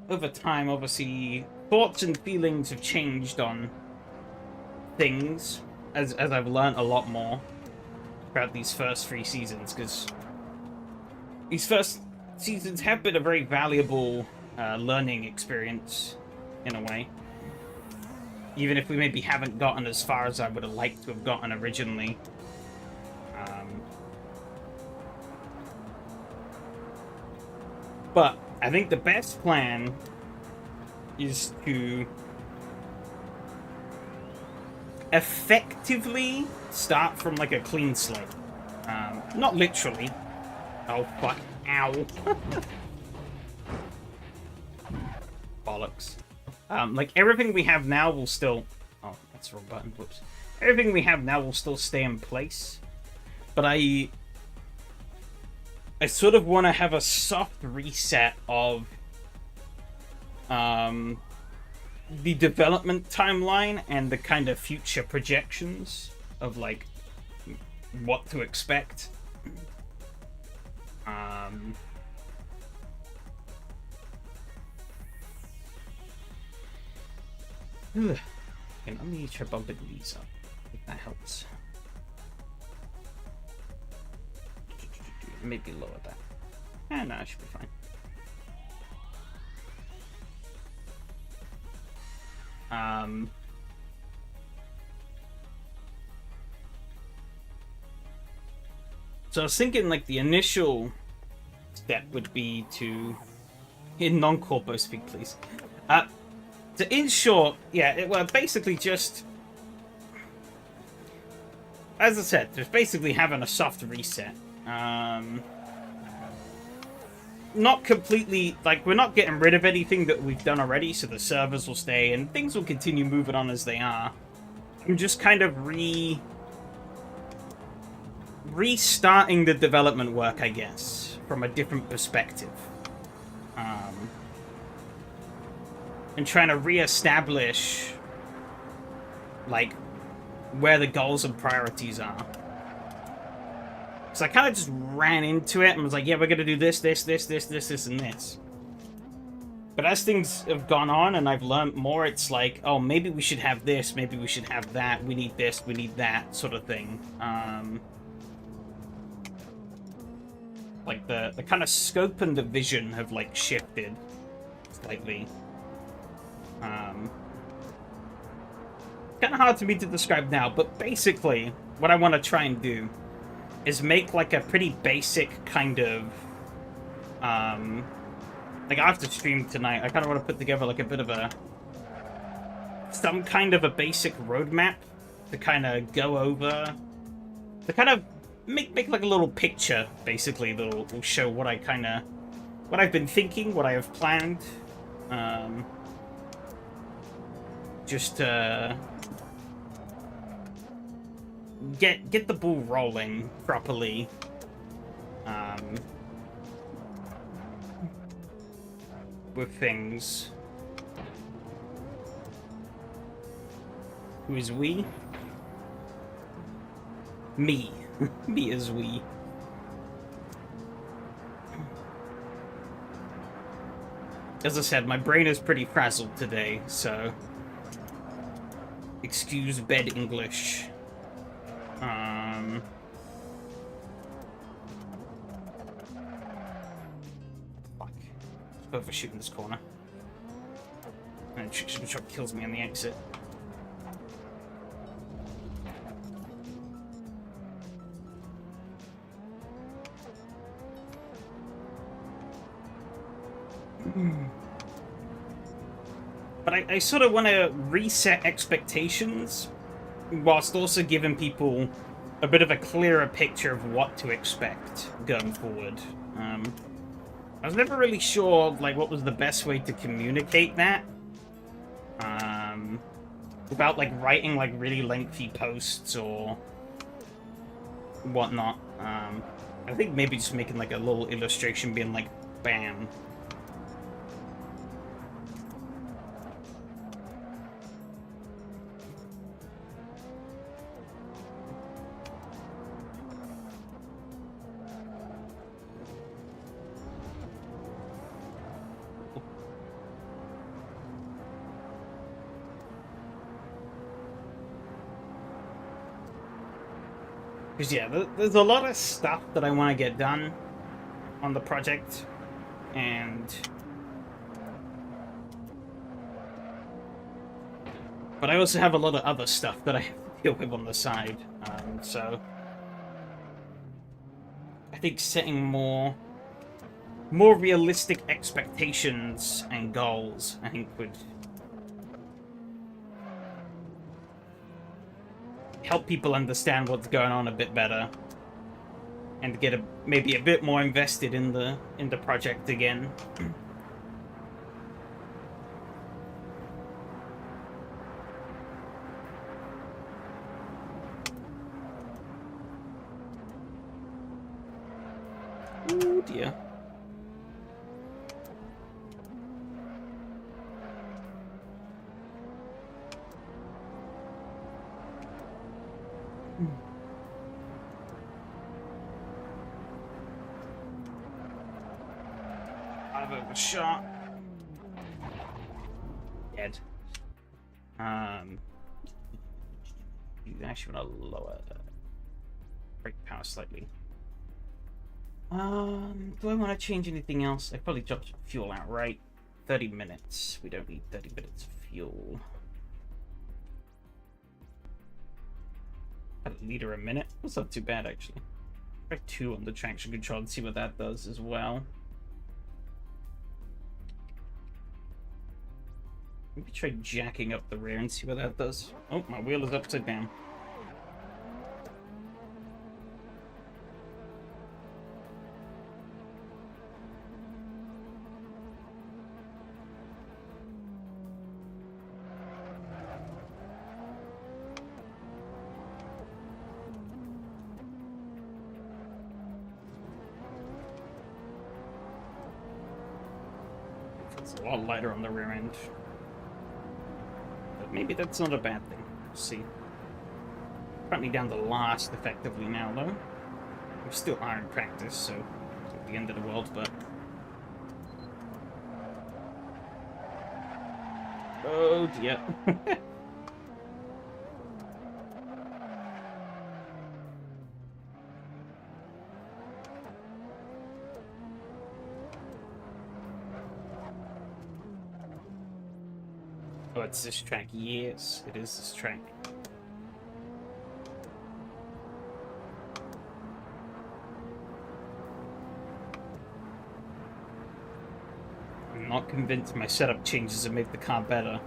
over time, obviously, thoughts and feelings have changed on things as I've learned a lot more throughout these first 3 seasons, because these first seasons have been a very valuable learning experience in a way, even if we maybe haven't gotten as far as I would have liked to have gotten originally. But I think the best plan is to effectively start from like a clean slate. Not literally. Oh, fuck. Ow. Bollocks. Like, everything we have now will still... Oh, that's the wrong button. Whoops. Everything we have now will still stay in place. But I sort of want to have a soft reset of the development timeline and the kind of future projections of, like, what to expect. Okay, let me try bumping these up, if that helps. Maybe lower that. No, it should be fine. So I was thinking, like, the initial step would be to... In non-corpo speak, please. To, in short, yeah, well, basically just... As I said, just basically having a soft reset. Not completely, like, we're not getting rid of anything that we've done already, so the servers will stay and things will continue moving on as they are. I'm just kind of restarting the development work, I guess, from a different perspective. And trying to re-establish, like, where the goals and priorities are. So I kind of just ran into it and was like, yeah, we're going to do this, and this. But as things have gone on and I've learned more, it's like, oh, maybe we should have this, maybe we should have that, we need this, we need that, sort of thing. Like, the kind of scope and the vision have, like, shifted. slightly. Kind of hard for me to describe now, but basically, what I want to try and do is make like a pretty basic kind of, like after stream tonight, I kind of want to put together like a bit of some kind of a basic roadmap to kind of go over, to kind of make like a little picture, basically, that will show what what I've been thinking, what I have planned, just to get the ball rolling properly. With things. Who is we? Me. Me is we. As I said, my brain is pretty frazzled today, so excuse bad English. Fuck. Overshooting this corner. And truck kills me on the exit. But I sort of want to reset expectations whilst also giving people a bit of a clearer picture of what to expect going forward. I was never really sure like what was the best way to communicate that without like writing like really lengthy posts or whatnot. I think maybe just making like a little illustration being like bam. Because, yeah, there's a lot of stuff that I want to get done on the project, but I also have a lot of other stuff that I have to deal with on the side, so I think setting more realistic expectations and goals, I think, would help people understand what's going on a bit better and get maybe a bit more invested in the project again. Oh dear. I've overshot. Dead. You actually want to lower the brake power slightly. Do I want to change anything else? I probably dropped fuel out, right? 30 minutes. We don't need 30 minutes of fuel. A liter a minute? That's not too bad, actually. Try 2 on the traction control and see what that does as well. Maybe try jacking up the rear and see what that does. Oh, my wheel is upside down. It's a lot lighter on the rear end. But maybe that's not a bad thing. We'll see. Currently down to last effectively now, though. We still are in practice, so it's not the end of the world, but... Oh dear. Oh, it's this track. Yes, it is this track. I'm not convinced my setup changes to make the car better.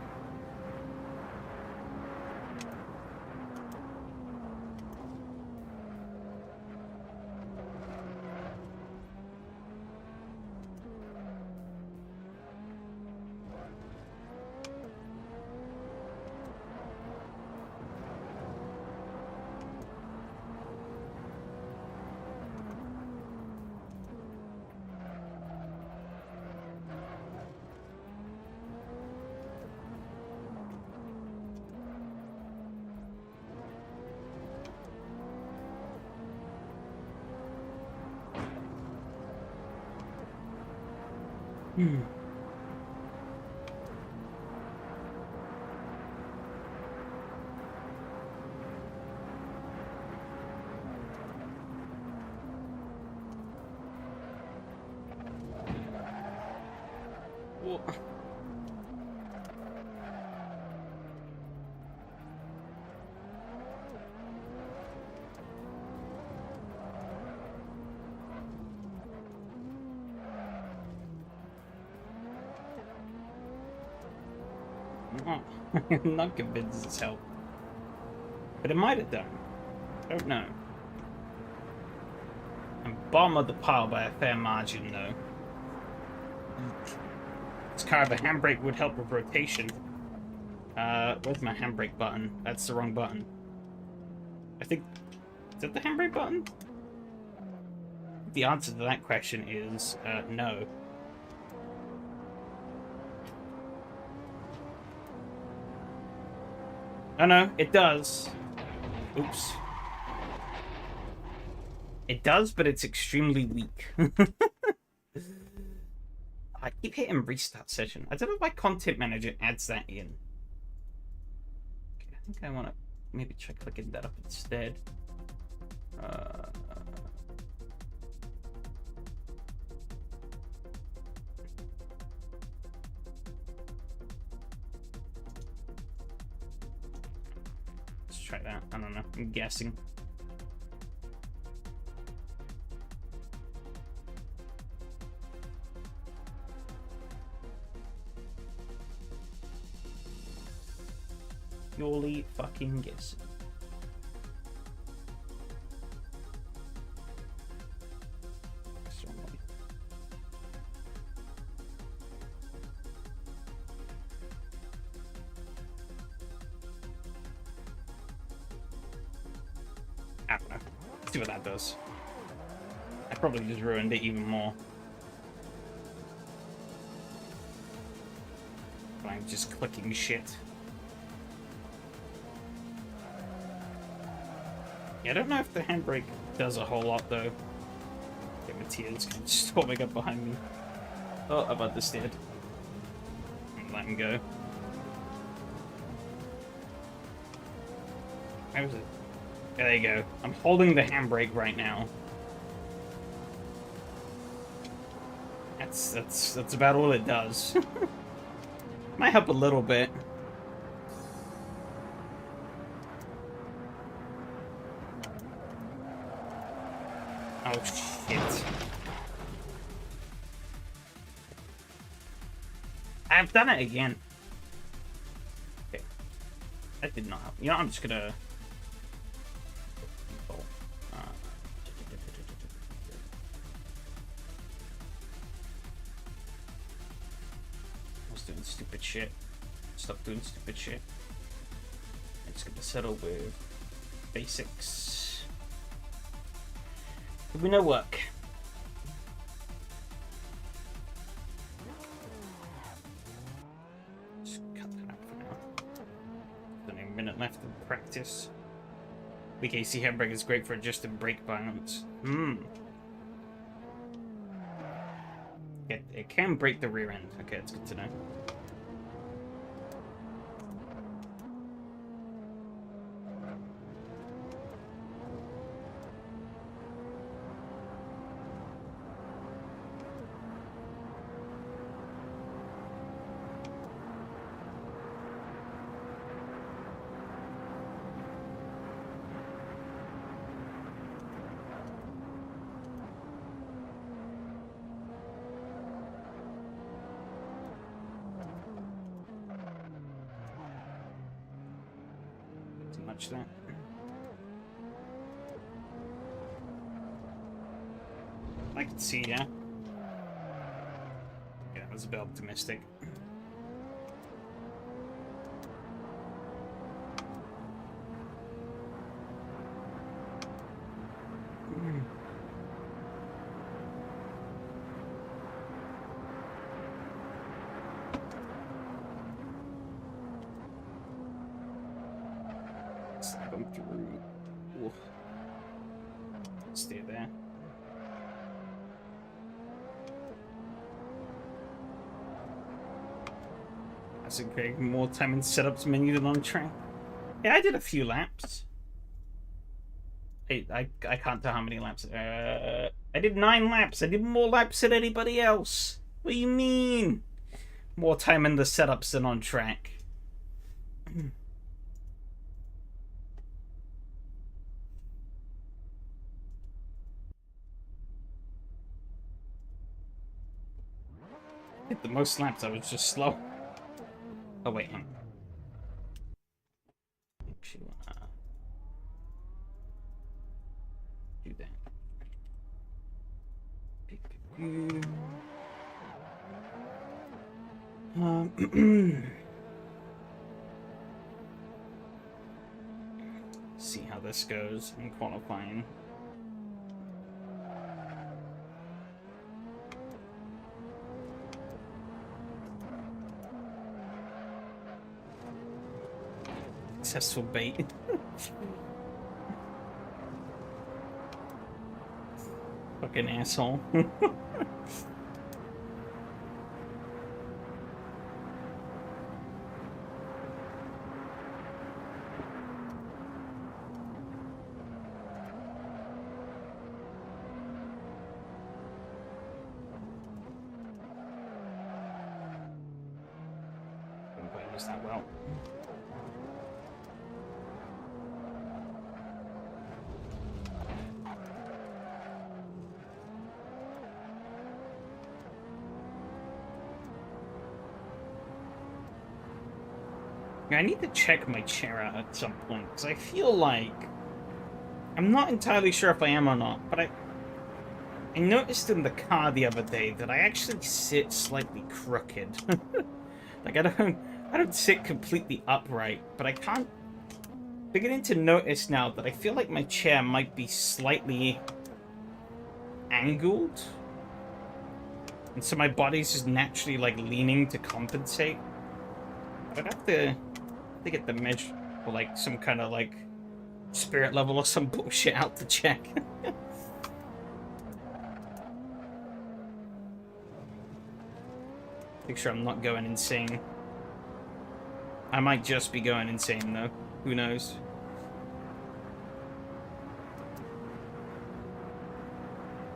Hmm. Well, I'm not convinced it's helped. But it might have done. I don't know. I'm bottom of the pile by a fair margin, though. This car, the handbrake would help with rotation. Where's my handbrake button? That's the wrong button. I think... Is that the handbrake button? The answer to that question is, no. Oh no, it does. Oops. It does, but it's extremely weak. I keep hitting restart session. I don't know why Content Manager adds that in. Okay, I think I want to maybe try clicking that up instead. Let's try that. I don't know. I'm guessing. Purely fucking guessing. I don't know. Let's see what that does. I probably just ruined it even more. I'm just clicking shit. Yeah, I don't know if the handbrake does a whole lot, though. Okay, Matthias just storming up behind me. Oh, I've understood. Let him go. Where was it? Yeah, there you go. I'm holding the handbrake right now. That's about all it does. Might help a little bit. Oh shit. I've done it again. Okay. That did not help. You know, I'm just gonna... I was doing stupid shit. Stop doing stupid shit. I'm just gonna settle with basics. We know work. Just cut that out for now. Only a minute left of practice. BKC handbrake is great for adjusting brake balance. It can break the rear end. Okay, that's good to know. touch that. I can see, yeah. Yeah, that was a bit optimistic. Come through. Oof. Stay there. That's okay. More time in setups menu than on track. Yeah, I did a few laps. I can't tell how many laps. I did 9 laps. I did more laps than anybody else. What do you mean? More time in the setups than on track. I did the most laps. I was just slow. Oh wait, hang on. Actually, do that. See how this goes in qualifying. Successful bait. Fucking asshole. Didn't quite use that well. I need to check my chair out at some point, because I feel like... I'm not entirely sure if I am or not, but I noticed in the car the other day that I actually sit slightly crooked. Like, I don't sit completely upright, but I can't... Beginning to notice now that I feel like my chair might be slightly angled. And so my body's just naturally, like, leaning to compensate. But I'd have to get the measure for, like, some kind of, like, spirit level or some bullshit out to check. Make sure I'm not going insane. I might just be going insane, though. Who knows?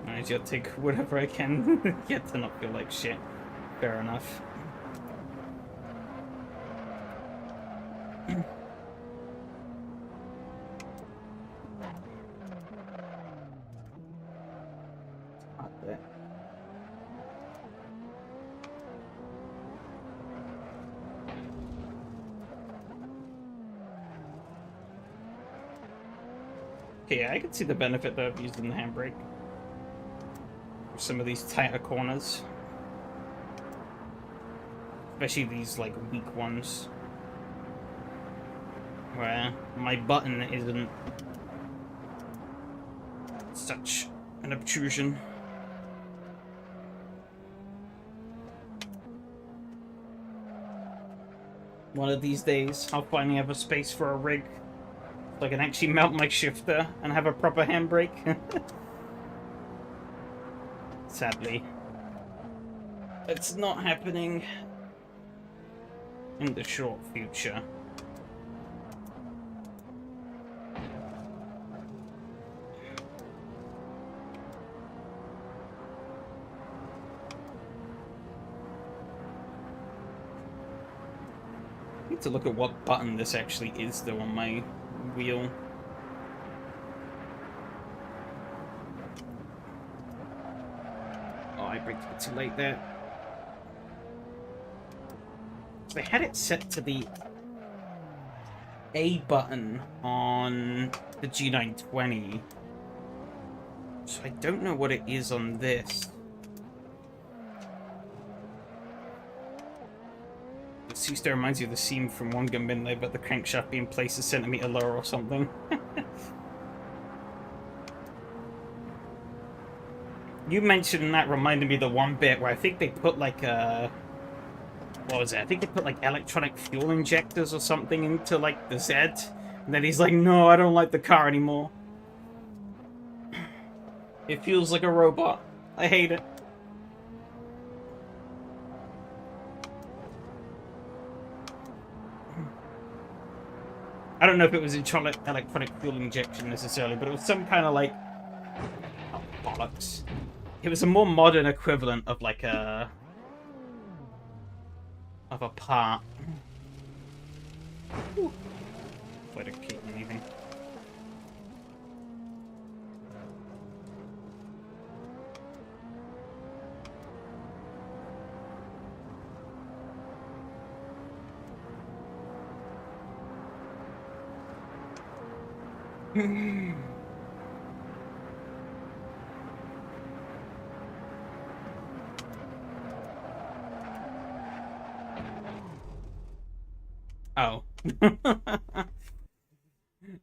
I just take whatever I can get to not feel like shit. Fair enough. Okay, yeah, I can see the benefit though of using the handbrake for some of these tighter corners, especially these like weak ones where my button isn't such an obtrusion. One of these days, I'll finally have a space for a rig so I can actually mount my shifter and have a proper handbrake. Sadly, it's not happening in the short future. I need to look at what button this actually is though on my wheel. Oh, I braked a bit too late there. So they had it set to the A button on the G920. So I don't know what it is on this. The C-Star reminds you of the scene from One Gun Midnight about the crankshaft being placed a centimeter lower or something. You mentioned that reminded me of the one bit where I think they put like a... What was it? I think they put like electronic fuel injectors or something into like the Z. And then he's like, no, I don't like the car anymore. It feels like a robot. I hate it. I don't know if it was electronic fuel injection necessarily, but it was some kind of like... Oh, bollocks. It was a more modern equivalent of like a... of a part. Way to keep anything. Oh.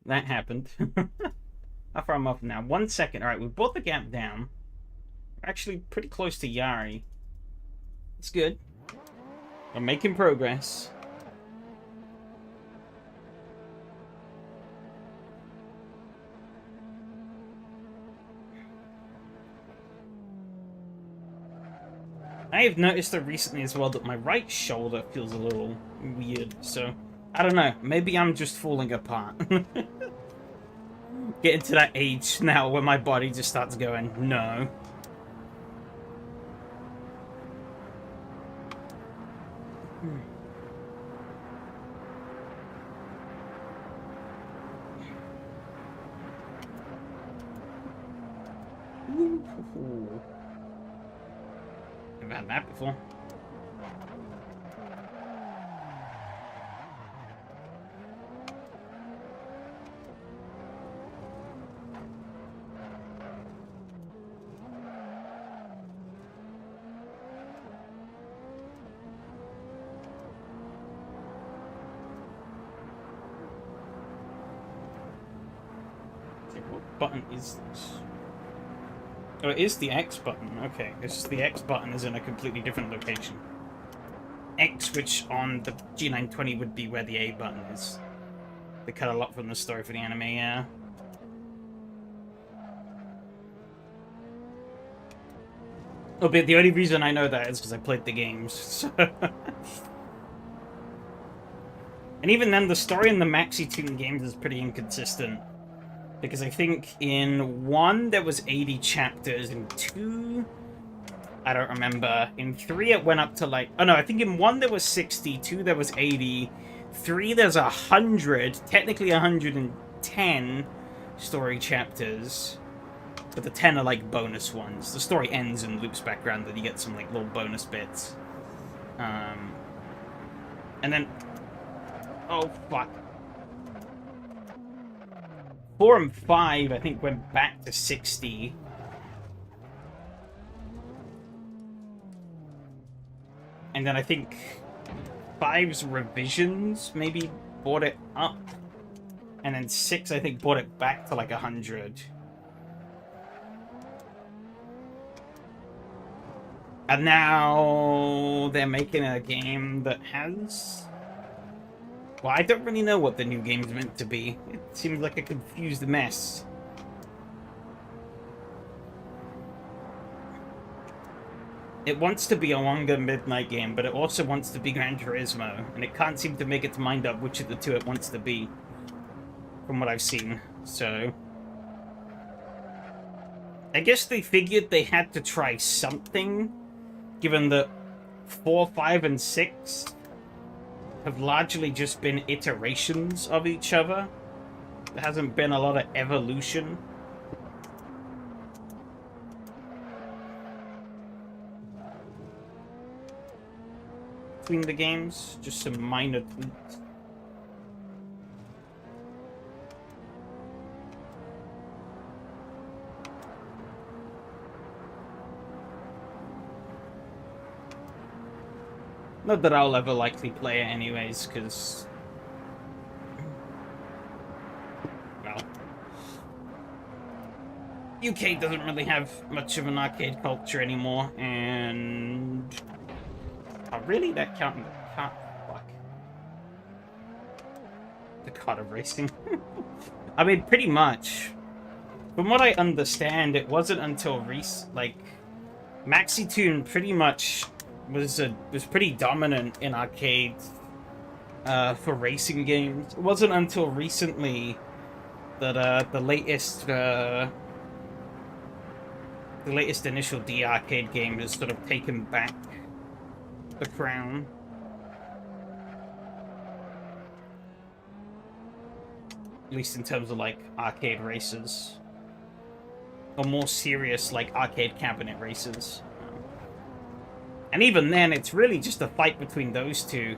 That happened. How far am I off now? 1 second. Alright, we brought the gap down. We're actually pretty close to Yari. It's good. We're making progress. I have noticed that recently as well that my right shoulder feels a little weird, so I don't know. Maybe I'm just falling apart. Getting to that age now where my body just starts going, no. I've had that before. What button is this? Oh, it is the X button. Okay, it's just the X button is in a completely different location. X, which on the G920 would be where the A button is. They cut a lot from the story for the anime, yeah. Oh, but the only reason I know that is because I played the games. So. And even then, the story in the Maxi Tune games is pretty inconsistent. Because I think in 1 there was 80 chapters, in 2 I don't remember. In 3 it went up to like... Oh no, I think in 1 there was 60, 2 there was 80, 3 there's 100, technically 110 story chapters. But the 10 are like bonus ones. The story ends and loops back around and you get some like little bonus bits. And then... Oh, fuck. 4 and 5, I think, went back to 60. And then I think 5's revisions maybe brought it up. And then 6, I think, brought it back to like 100. And now they're making a game that has... Well, I don't really know what the new game's meant to be. It seems like a confused mess. It wants to be a longer Midnight game, but it also wants to be Gran Turismo, and it can't seem to make its mind up which of the two it wants to be, from what I've seen, so... I guess they figured they had to try something, given that 4, 5, and 6... have largely just been iterations of each other. There hasn't been a lot of evolution. Between the games, just some minor tweaks. Not that I'll ever likely play it anyways, because... well... UK doesn't really have much of an arcade culture anymore, and... oh, really? That can't... fuck. The god of racing. I mean, pretty much. From what I understand, it wasn't until Maxi-Tune pretty much was pretty dominant in arcades for racing games. It wasn't until recently that the latest initial D arcade game has sort of taken back the crown. At least in terms of like arcade races. Or more serious like arcade cabinet races. And even then, it's really just a fight between those two.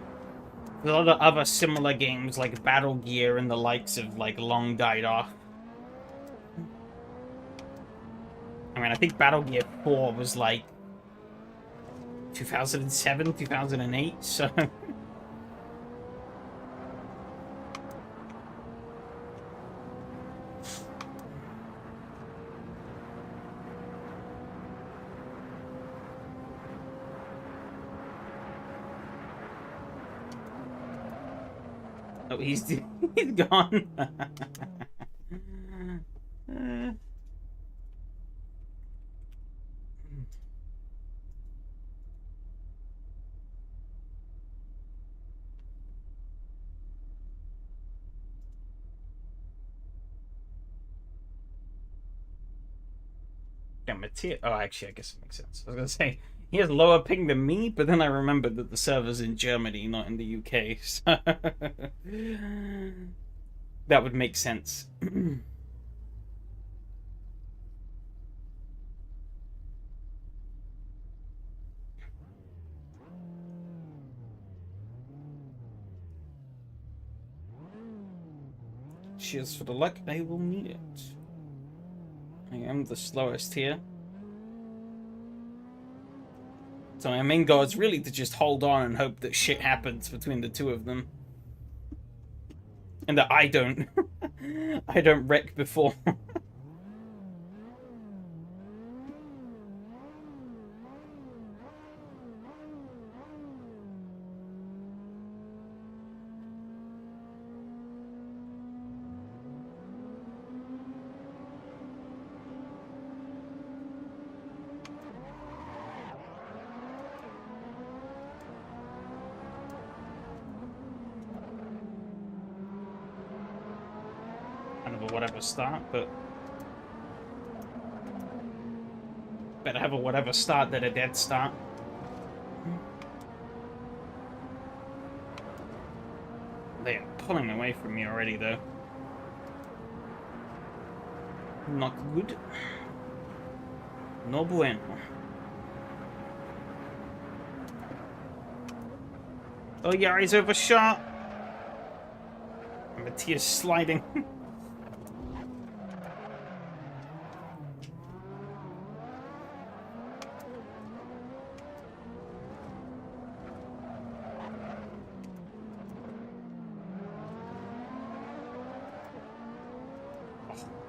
A lot of other similar games like Battle Gear and the likes have like long died off. I mean, I think Battle Gear 4 was like 2007, 2008, so... oh, he's gone. Yeah, Matthias. Oh, actually, I guess it makes sense. I was gonna say he has lower ping than me, but then I remembered that the server's in Germany, not in the UK. So that would make sense. Cheers for the luck. I will need it. I am the slowest here. So my main goal is really to just hold on and hope that shit happens between the two of them. And that I don't... I don't wreck before. Whatever start, but better have a whatever start than a dead start. They are pulling away from me already, though. Not good. No bueno. Oh yeah, he's overshot. And Matthias sliding.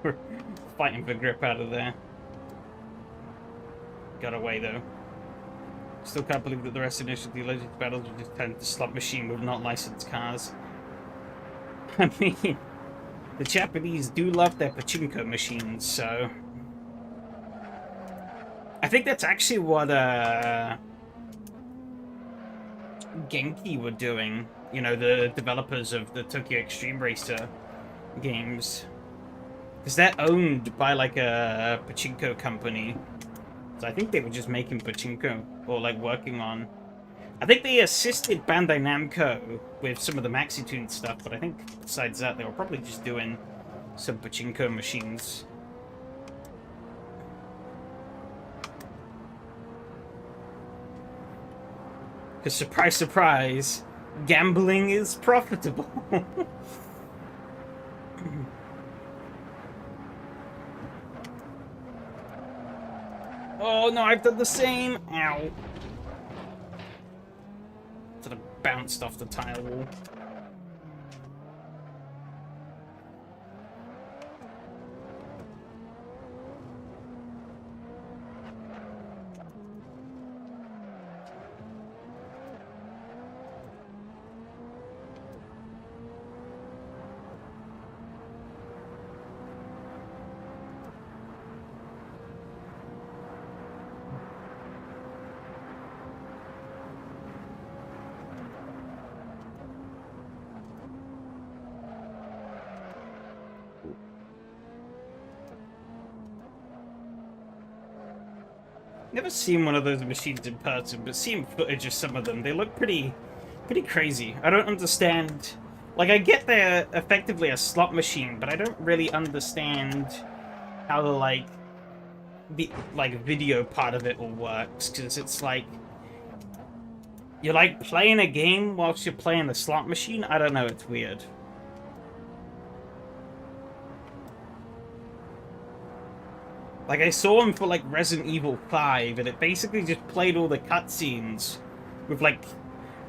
We're fighting for grip out of there. Got away though. Still can't believe that the rest of the Legends battles were just turned to slot machine with not licensed cars. I mean, the Japanese do love their pachinko machines, so... I think that's actually what Genki were doing. You know, the developers of the Tokyo Extreme Racer games. Because they're owned by, like, a pachinko company. So I think they were just making pachinko, or, like, working on... I think they assisted Bandai Namco with some of the Maxi-Tune stuff, but I think besides that, they were probably just doing some pachinko machines. Because, surprise, surprise, gambling is profitable. Oh no, I've done the same. Ow. bounced off the tile wall. Never seen one of those machines in person, but seeing footage of some of them, they look pretty crazy. I don't understand. Like, I get they're effectively a slot machine, but I don't really understand how the video part of it all works, because it's like you're like playing a game whilst you're playing the slot machine. I don't know, it's weird. Like, I saw him for, like, Resident Evil 5, and it basically just played all the cutscenes with, like...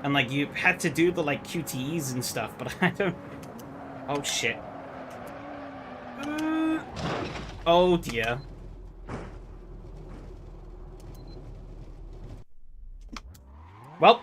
And, like, you had to do the, like, QTEs and stuff, but I don't... Oh, shit. Oh, dear. Well...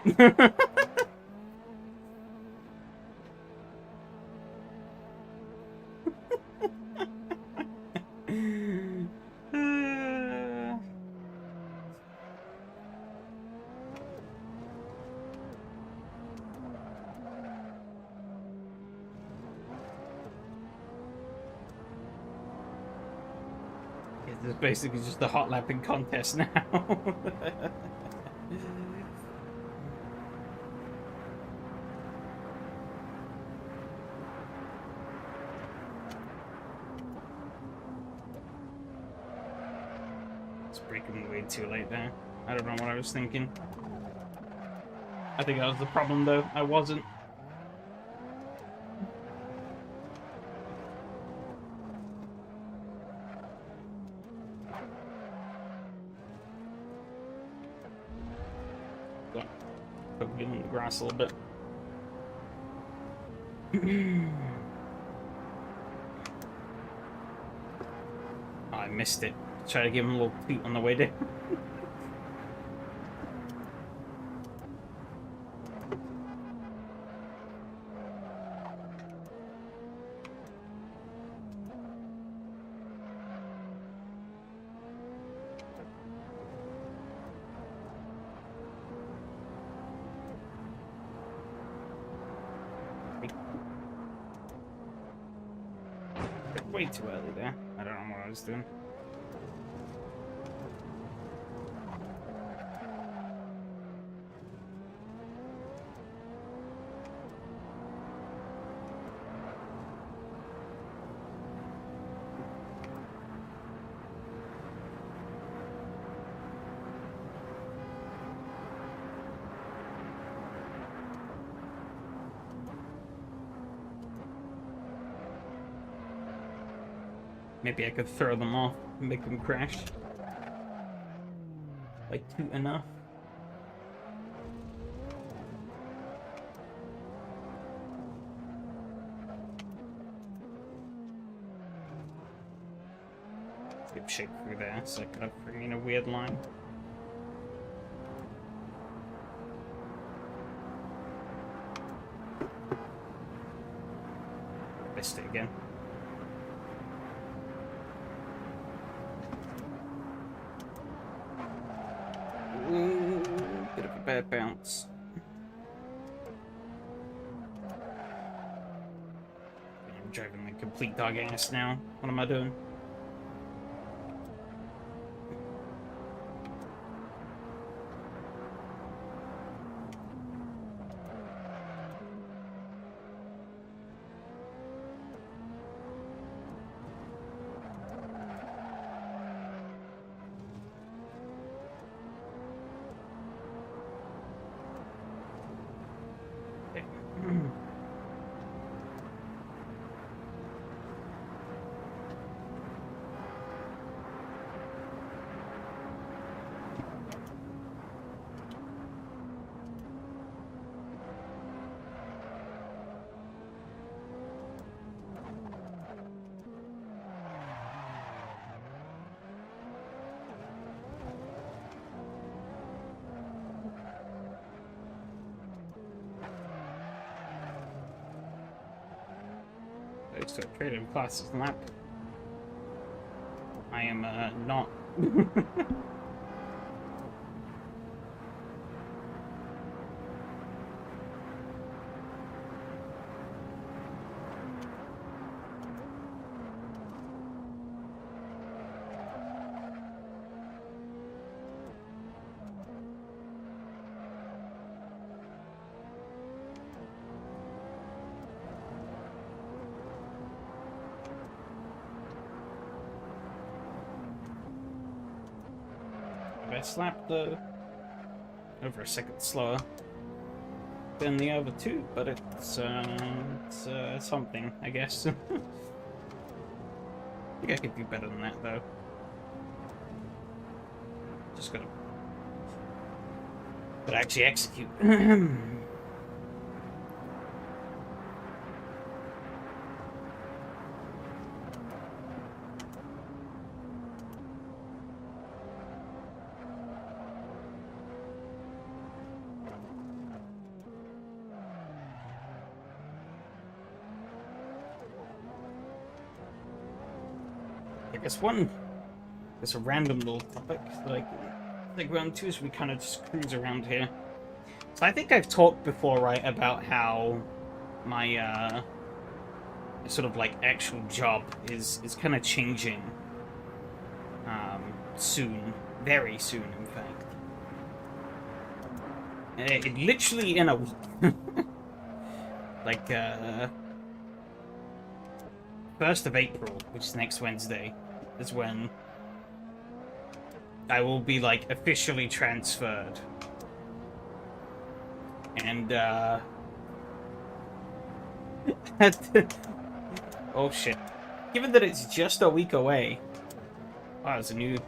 It's basically just a hot lapping contest now. It's breaking way too late there. I don't know what I was thinking. I think that was the problem, though. I wasn't. Get in the grass a little bit. Oh, I missed it. Try to give him a little toot on the way down. Way too early there. I don't know what I was doing. Maybe I could throw them off and make them crash. Like, toot enough. Skip shake through there, so I could have bring in a weird line. Missed it again. Bit of a bad bounce. I'm driving like complete dog ass now. What am I doing? Goes to a trading classes lap. I am not. Best lap though. Over a second slower than the other two, but it's something, I guess. I think I could do better than that though. Just gotta actually execute. There's a random little topic that I can go on to as we kind of just cruise around here. So I think I've talked before, right, about how my sort of like actual job is kind of changing soon, very soon, in fact. It literally in a week, like 1st of April, which is next Wednesday, is when I will be like officially transferred. And oh shit. Given that it's just a week away. Wow, it's a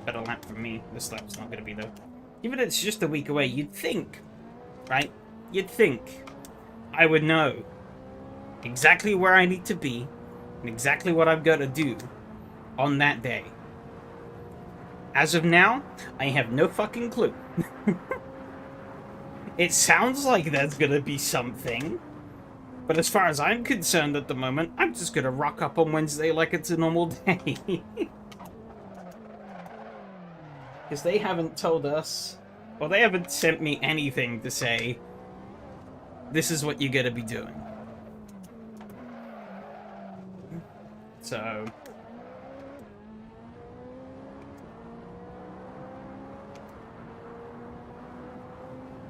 better lap for me. This lap's not gonna be though. Given that it's just a week away, you'd think, right? You'd think I would know exactly where I need to be and exactly what I've got to do on that day. As of now, I have no fucking clue. It sounds like there's gonna be something, but as far as I'm concerned at the moment, I'm just gonna rock up on Wednesday like it's a normal day. Because they haven't told us, or they haven't sent me anything to say, this is what you're gonna be doing. So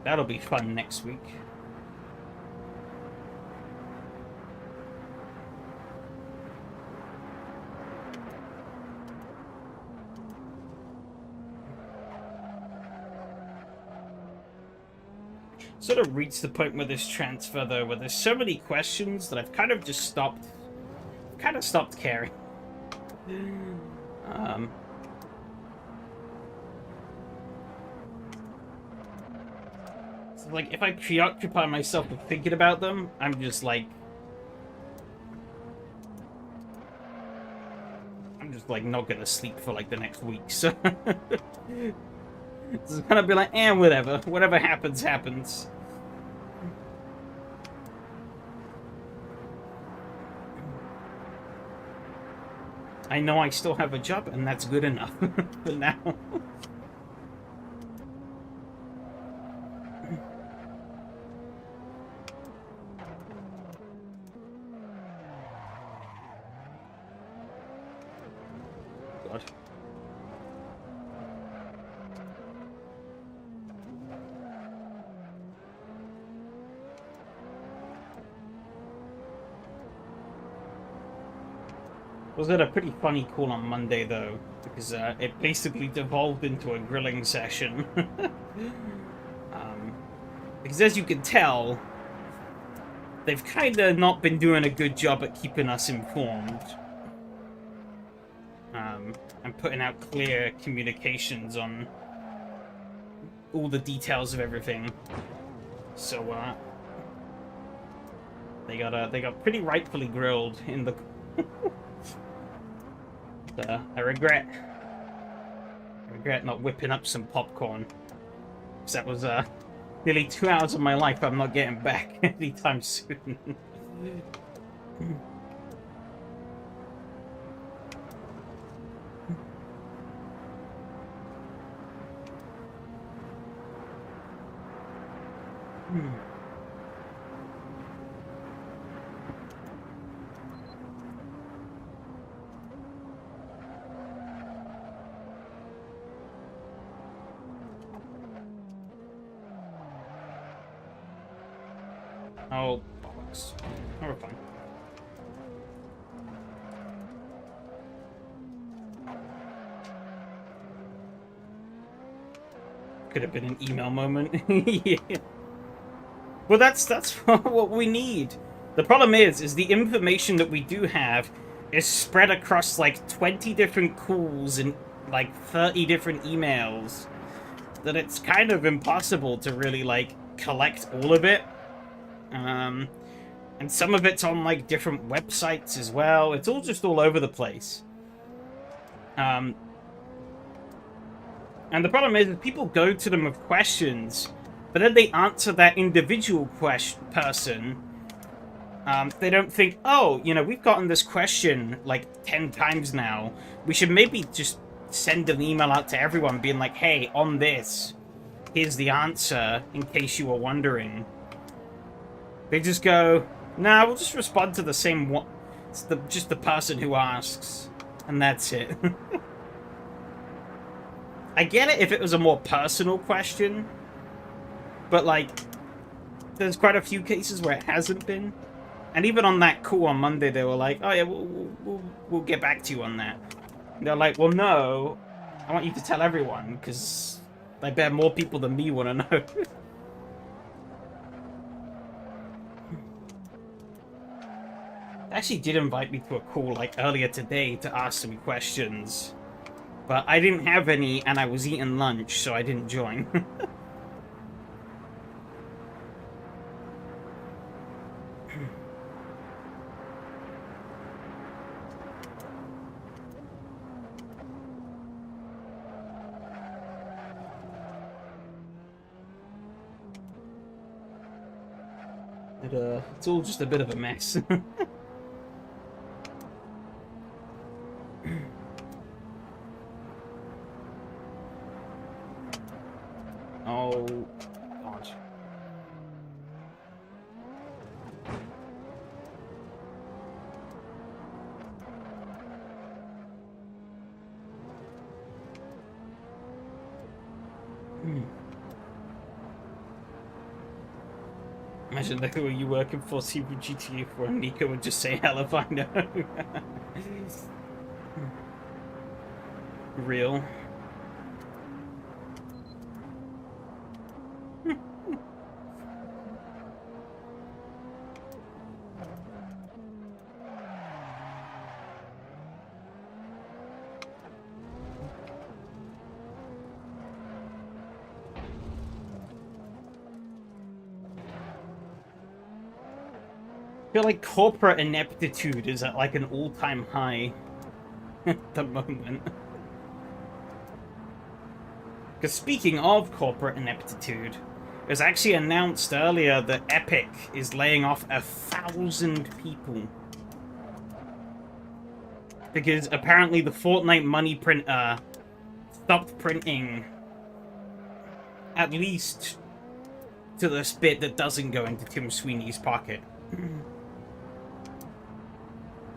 that'll be fun next week. Sort of reached the point with this transfer though, where there's so many questions that I've kind of just stopped caring. So like, if I preoccupy myself with thinking about them, I'm just like not gonna sleep for like the next week, so it's gonna be like, whatever happens, happens. I know I still have a job, and that's good enough for now. God. Was it a pretty funny call on Monday, though, because it basically devolved into a grilling session. Because as you can tell, they've kind of not been doing a good job at keeping us informed. And putting out clear communications on all the details of everything. So, they got pretty rightfully grilled in the... I regret not whipping up some popcorn. Because that was nearly 2 hours of my life I'm not getting back anytime soon. Oh, bollocks. Oh, we're fine. Could have been an email moment. Yeah. Well, that's what we need. The problem is the information that we do have is spread across like 20 different calls and like 30 different emails that it's kind of impossible to really like collect all of it. And some of it's on like different websites as well. It's all just all over the place. And the problem is people go to them with questions, but then they answer that individual person. They don't think, oh, you know, we've gotten this question like 10 times now. We should maybe just send an email out to everyone being like, hey, on this, here's the answer, in case you were wondering. They just go, nah, we'll just respond to the same one. It's just the person who asks, and that's it. I get it if it was a more personal question, but, like, there's quite a few cases where it hasn't been. And even on that call on Monday, they were like, oh yeah, we'll get back to you on that. And they're like, well, no, I want you to tell everyone, because I bet more people than me want to know. They actually did invite me to a call, like, earlier today to ask some questions. But I didn't have any, and I was eating lunch, so I didn't join. It's all just a bit of a mess. Oh, God. Imagine like, who are you working for? Super GTA 4 and Nico would just say, hell if I know. Real. I feel like corporate ineptitude is at like an all-time high at the moment. Because speaking of corporate ineptitude, it was actually announced earlier that Epic is laying off 1,000 people. Because apparently the Fortnite money printer stopped printing, at least to this bit that doesn't go into Tim Sweeney's pocket.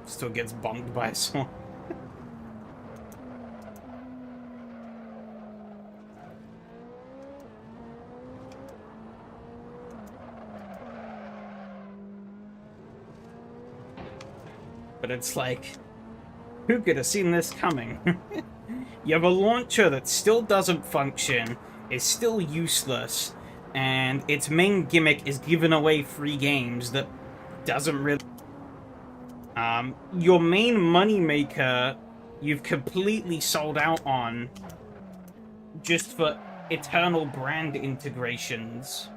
Still gets bombed by a swan. But it's like, who could have seen this coming? You have a launcher that still doesn't function, is still useless, and its main gimmick is giving away free games that doesn't really... your main moneymaker, you've completely sold out on just for eternal brand integrations,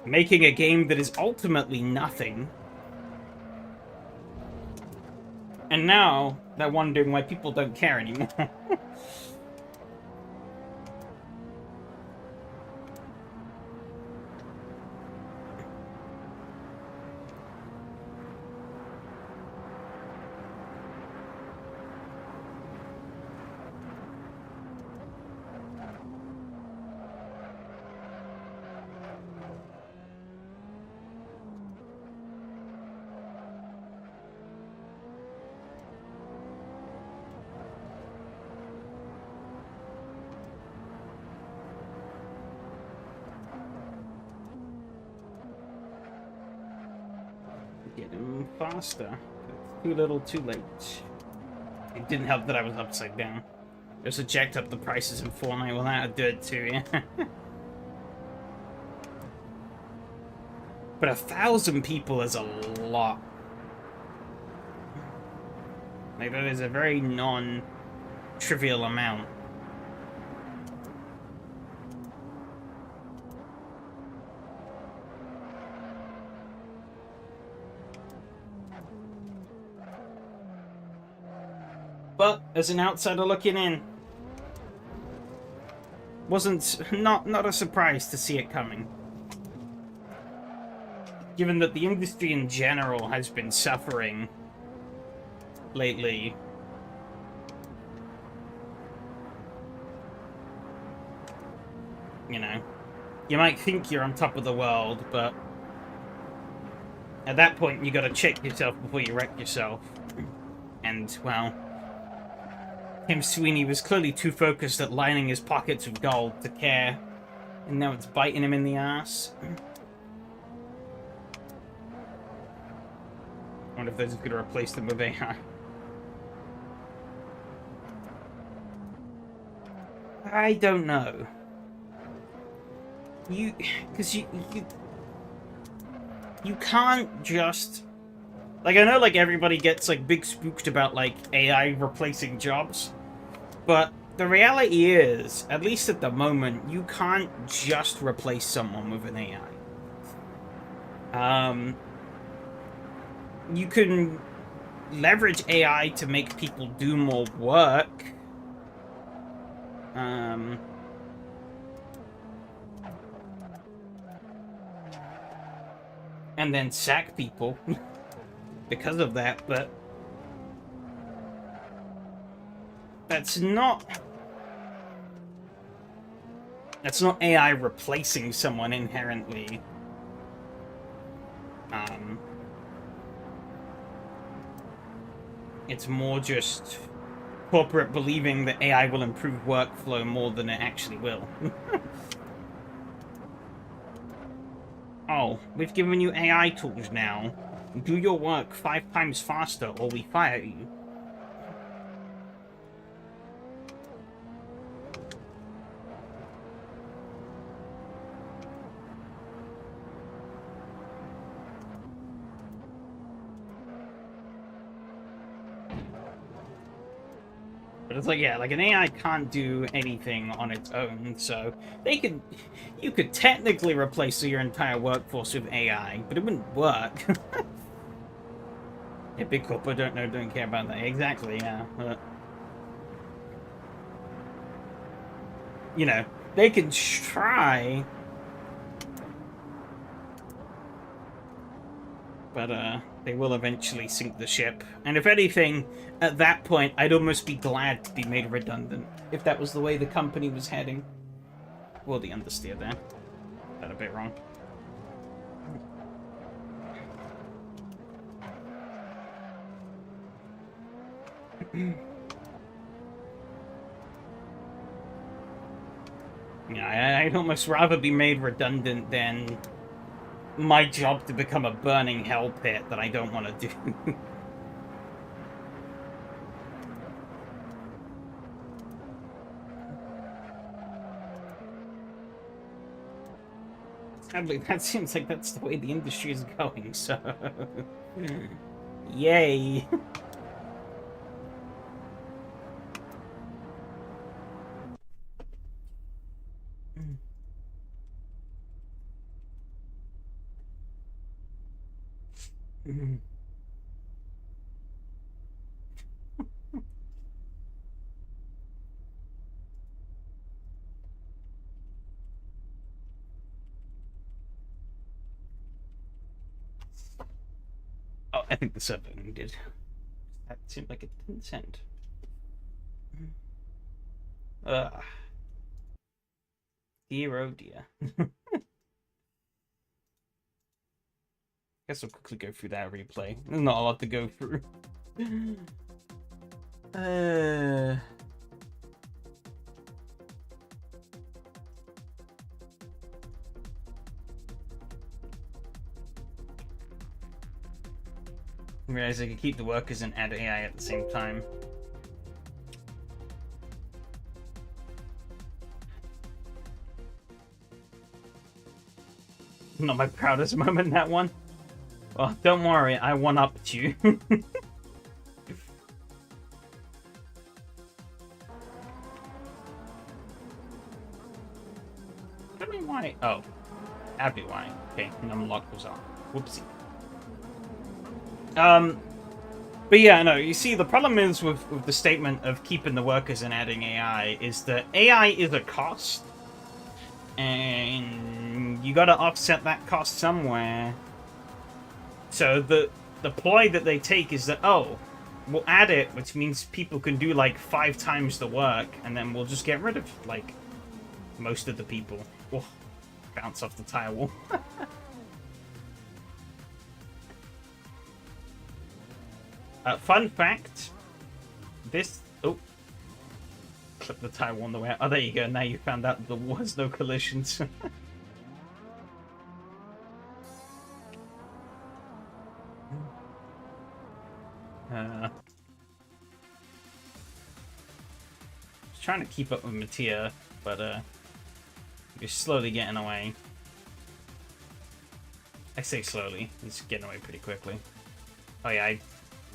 making a game that is ultimately nothing. And now they're wondering why people don't care anymore. Get him faster. It's too little, too late. It didn't help that I was upside down. Just jacked up the prices in Fortnite. Well, that'll do it too, yeah. But 1,000 people is a lot. Like, that is a very non-trivial amount. But as an outsider looking in, wasn't not a surprise to see it coming. Given that the industry in general has been suffering lately. You know, you might think you're on top of the world, but at that point you gotta check yourself before you wreck yourself. And, well, Tim Sweeney was clearly too focused at lining his pockets with gold to care. And now it's biting him in the ass. I wonder if they're just gonna replace them with AI. I don't know. Because you can't just... Like, I know, like, everybody gets, like, big spooked about, like, AI replacing jobs. But the reality is, at least at the moment, you can't just replace someone with an AI. You can leverage AI to make people do more work. And then sack people because of that, but that's not AI replacing someone inherently. It's more just corporate believing that AI will improve workflow more than it actually will. Oh, we've given you AI tools now. Do your work 5 times faster or we fire you. But it's like, yeah, like an AI can't do anything on its own, so you could technically replace your entire workforce with AI, but it wouldn't work. Yeah, big corporate don't care about that. Exactly, yeah. But, you know, they can try, but they will eventually sink the ship. And if anything, at that point, I'd almost be glad to be made redundant, if that was the way the company was heading. Well, the understeer there. Got a bit wrong. Yeah, I'd almost rather be made redundant than my job to become a burning hell pit that I don't want to do. Sadly, that seems like that's the way the industry is going, so... Yay! Oh, I think the server did. That seemed like it didn't send. Dear, oh dear. Guess I'll quickly go through that replay. There's not a lot to go through. I realized I could keep the workers and add AI at the same time. Not my proudest moment, that one. Well, don't worry, I one-upped you. Tell me why. Oh, that'd be why. Okay, unlock was on. Whoopsie. But yeah, no, you see, the problem is with the statement of keeping the workers and adding AI is that AI is a cost. And you gotta offset that cost somewhere. So the ploy that they take is that, oh, we'll add it, which means people can do like 5 times the work, and then we'll just get rid of like most of the people. Oh, bounce off the tire wall. Fun fact, this... Oh. Clip the tire wall on the way out. Oh, there you go. Now you found out there was no collisions. Just trying to keep up with Mattia, but you're slowly getting away. I say slowly. He's getting away pretty quickly. Oh yeah, I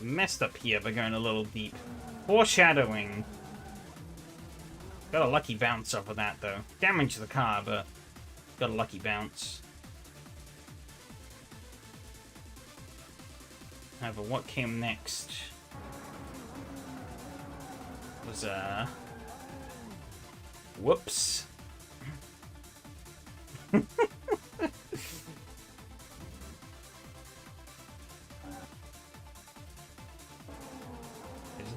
messed up here by going a little deep. Foreshadowing. Got a lucky bounce off of that, though. Damaged the car, but got a lucky bounce. However, what came next was, whoops.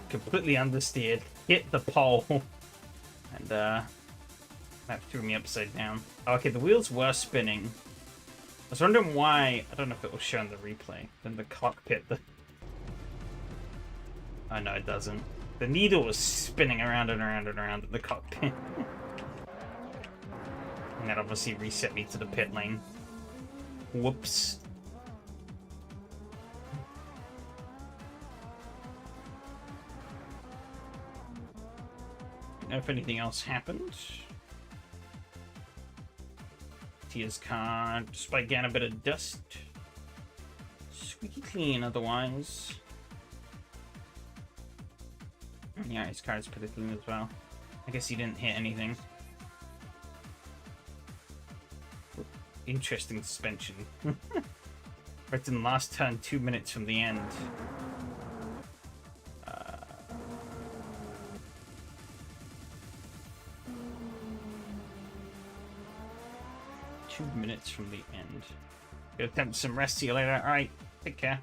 Completely understeered. Hit the pole. And, that threw me upside down. Oh, okay, the wheels were spinning. I was wondering why... I don't know if it will show in the replay. Then the cockpit... Oh, no, it doesn't. The needle was spinning around and around and around at the cockpit. And that obviously reset me to the pit lane. Whoops. Don't know if anything else happened. Tia's car, despite getting a bit of dust. Squeaky clean otherwise. Yeah, his car is pretty clean as well. I guess he didn't hit anything. Interesting suspension. Right in the last turn, 2 minutes from the end. 2 minutes from the end. Gonna attempt some rest. See you later. Alright, take care.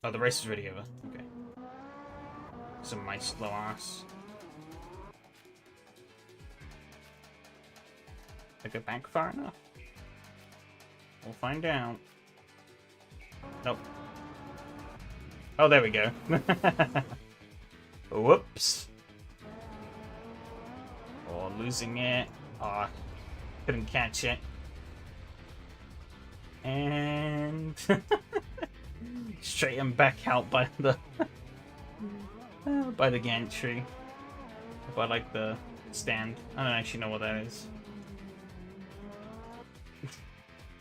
Oh, the race is already over. Okay. Some my slow ass. I go back far enough? We'll find out. Nope. Oh, there we go. Whoops. Oh, losing it. Oh, couldn't catch it. And straighten back out by the gantry. By like the stand. I don't actually know what that is.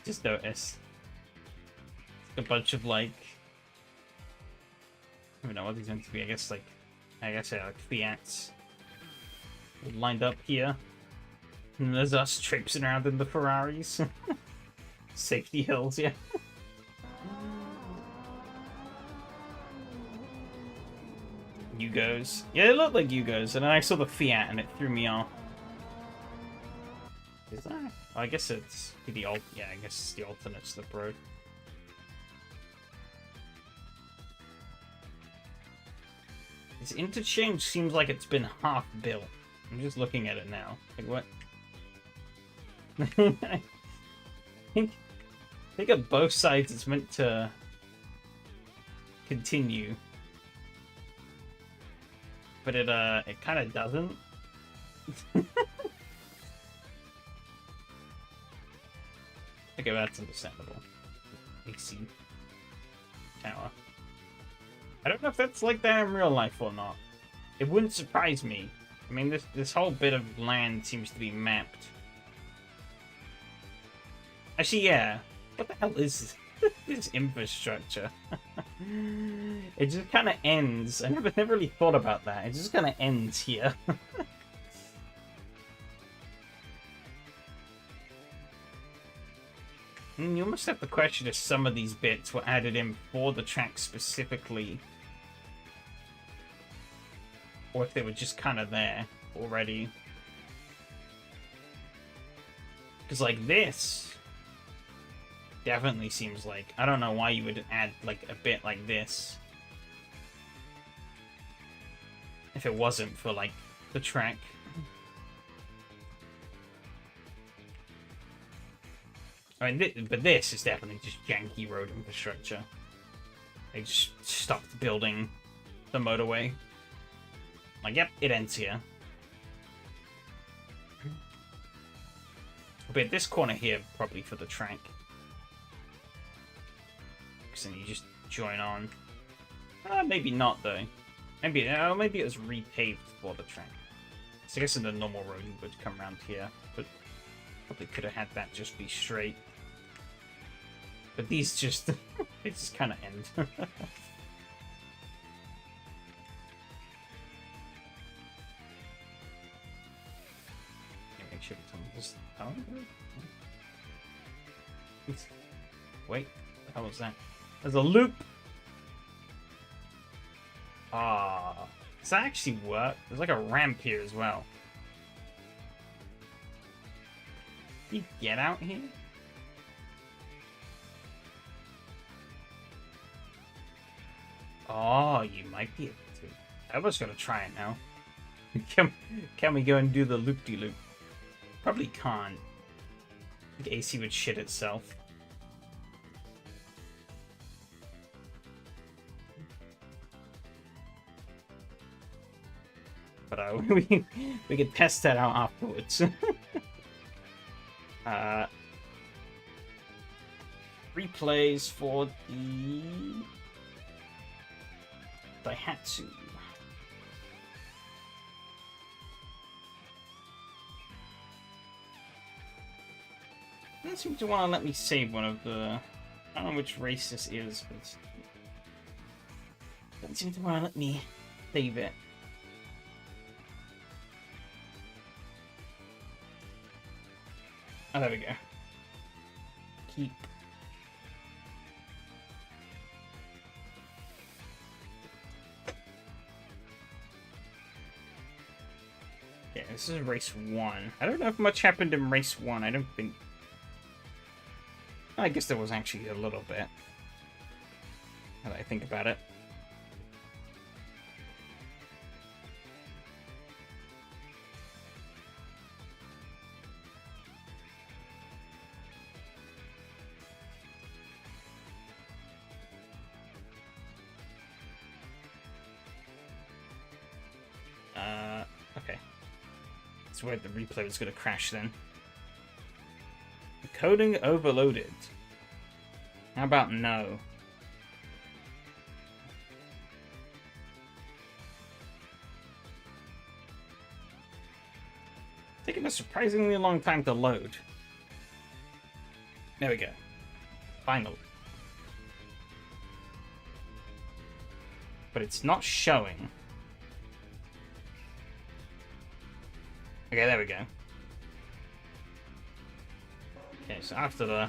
Just noticed. A bunch of like, I don't know what these meant to be. I guess like Fiats lined up here, and there's us traipsing around in the Ferraris. Safety hills, yeah. Yugos, yeah, it looked like Yugos, and then I saw the Fiat, and it threw me off. Is that? Oh, I guess it's the alt. Yeah, I guess it's the alternate slip road. This interchange seems like it's been half built. I'm just looking at it now. Like, what? I think on both sides it's meant to continue. but it kind of doesn't. Okay, that's understandable. AC tower. I don't know if that's like that in real life or not. It wouldn't surprise me. I mean, this whole bit of land seems to be mapped. Actually, yeah. What the hell is this infrastructure? It just kind of ends. I never really thought about that. It just kind of ends here. You almost have to question if some of these bits were added in for the track specifically, or if they were just kind of there already. Because, like, this definitely seems like... I don't know why you would add, like, a bit like this if it wasn't for, like, the track. I mean, but this is definitely just janky road infrastructure. They just stopped building the motorway. Like, yep, it ends here. But this corner here, probably for the track. Because then you just join on. Maybe not, though. Maybe it was repaved for the track. So I guess in the normal road you would come around here. But probably could have had that just be straight. But these just... they just kind of end. Make sure it's on this. Wait, what the hell was that? There's a loop! Does that actually work? There's like a ramp here as well. Can you get out here? Oh, you might be able to. I was gonna try it now. Can we go and do the loop-de-loop? Probably can't. I think AC would shit itself. But we could test that out afterwards. Replays for the Daihatsu. It doesn't seem to want to let me save one of the... I don't know which race this is, but it doesn't seem to want to let me save it. Oh, there we go. Keep. Yeah, this is race 1. I don't know if much happened in race 1. I don't think... I guess there was actually a little bit. Now that I think about it. Okay. That's where the replay was going to crash then. Coding overloaded. How about no? Taking a surprisingly long time to load. There we go. Finally. But it's not showing. Okay, there we go. Okay, so after the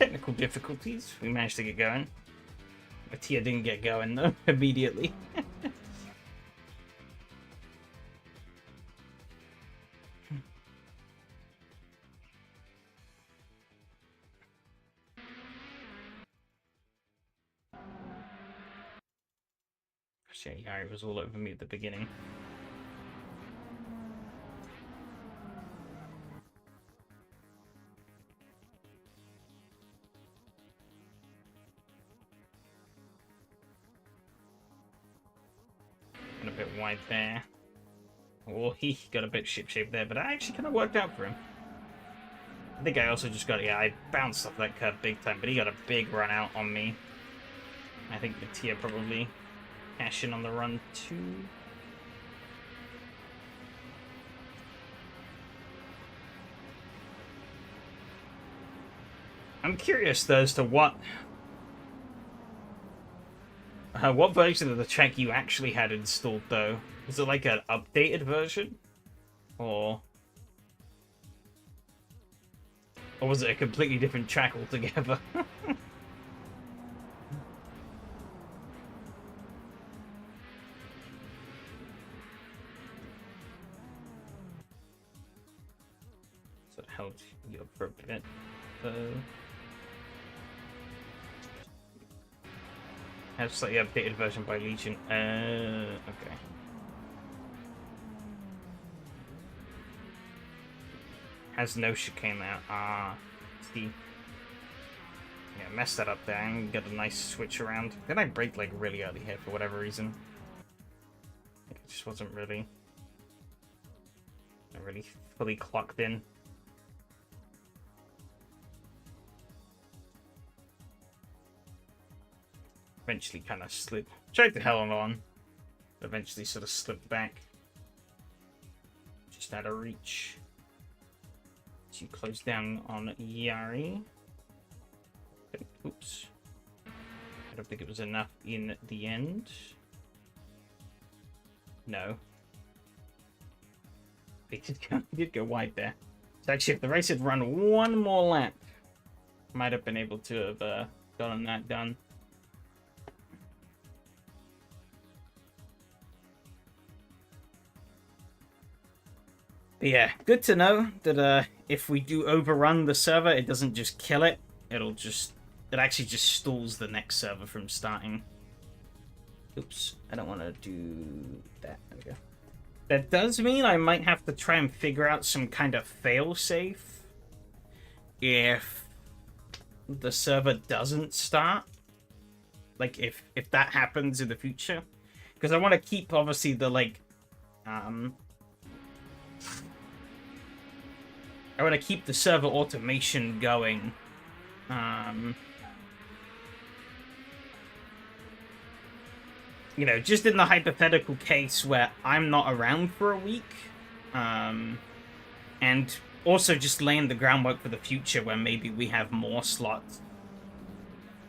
technical difficulties, we managed to get going. Mattia didn't get going, though, immediately. Shit, Harry was all over me at the beginning. a bit wide there. Oh, he got a bit ship-shaped there, but that actually kind of worked out for him. I think I also just got, yeah, I bounced off that curve big time, but he got a big run out on me. I think Mattia probably cash in on the run too. I'm curious though as to what version of the track you actually had installed though. Was it like an updated version? Or was it a completely different track altogether? So it held you up for a bit. Have slightly updated version by Legion. Okay. Has no chicane there. See. Yeah, messed that up there and got a nice switch around. Then I braked like really early here for whatever reason. It just wasn't really fully clocked in. Eventually kind of slid. Tried to hell on. Eventually sort of slipped back. Just out of reach. To close down on Yari. Oops. I don't think it was enough in the end. No. He did go wide there. So actually, if the race had run one more lap, might have been able to have gotten that done. But yeah, good to know that if we do overrun the server, it doesn't just kill it. It actually just stalls the next server from starting. Oops, I don't want to do that. There we go. That does mean I might have to try and figure out some kind of failsafe if the server doesn't start. Like, if that happens in the future. Because I want to keep, obviously, the, like, I want to keep the server automation going. You know, just in the hypothetical case where I'm not around for a week. And also just laying the groundwork for the future where maybe we have more slots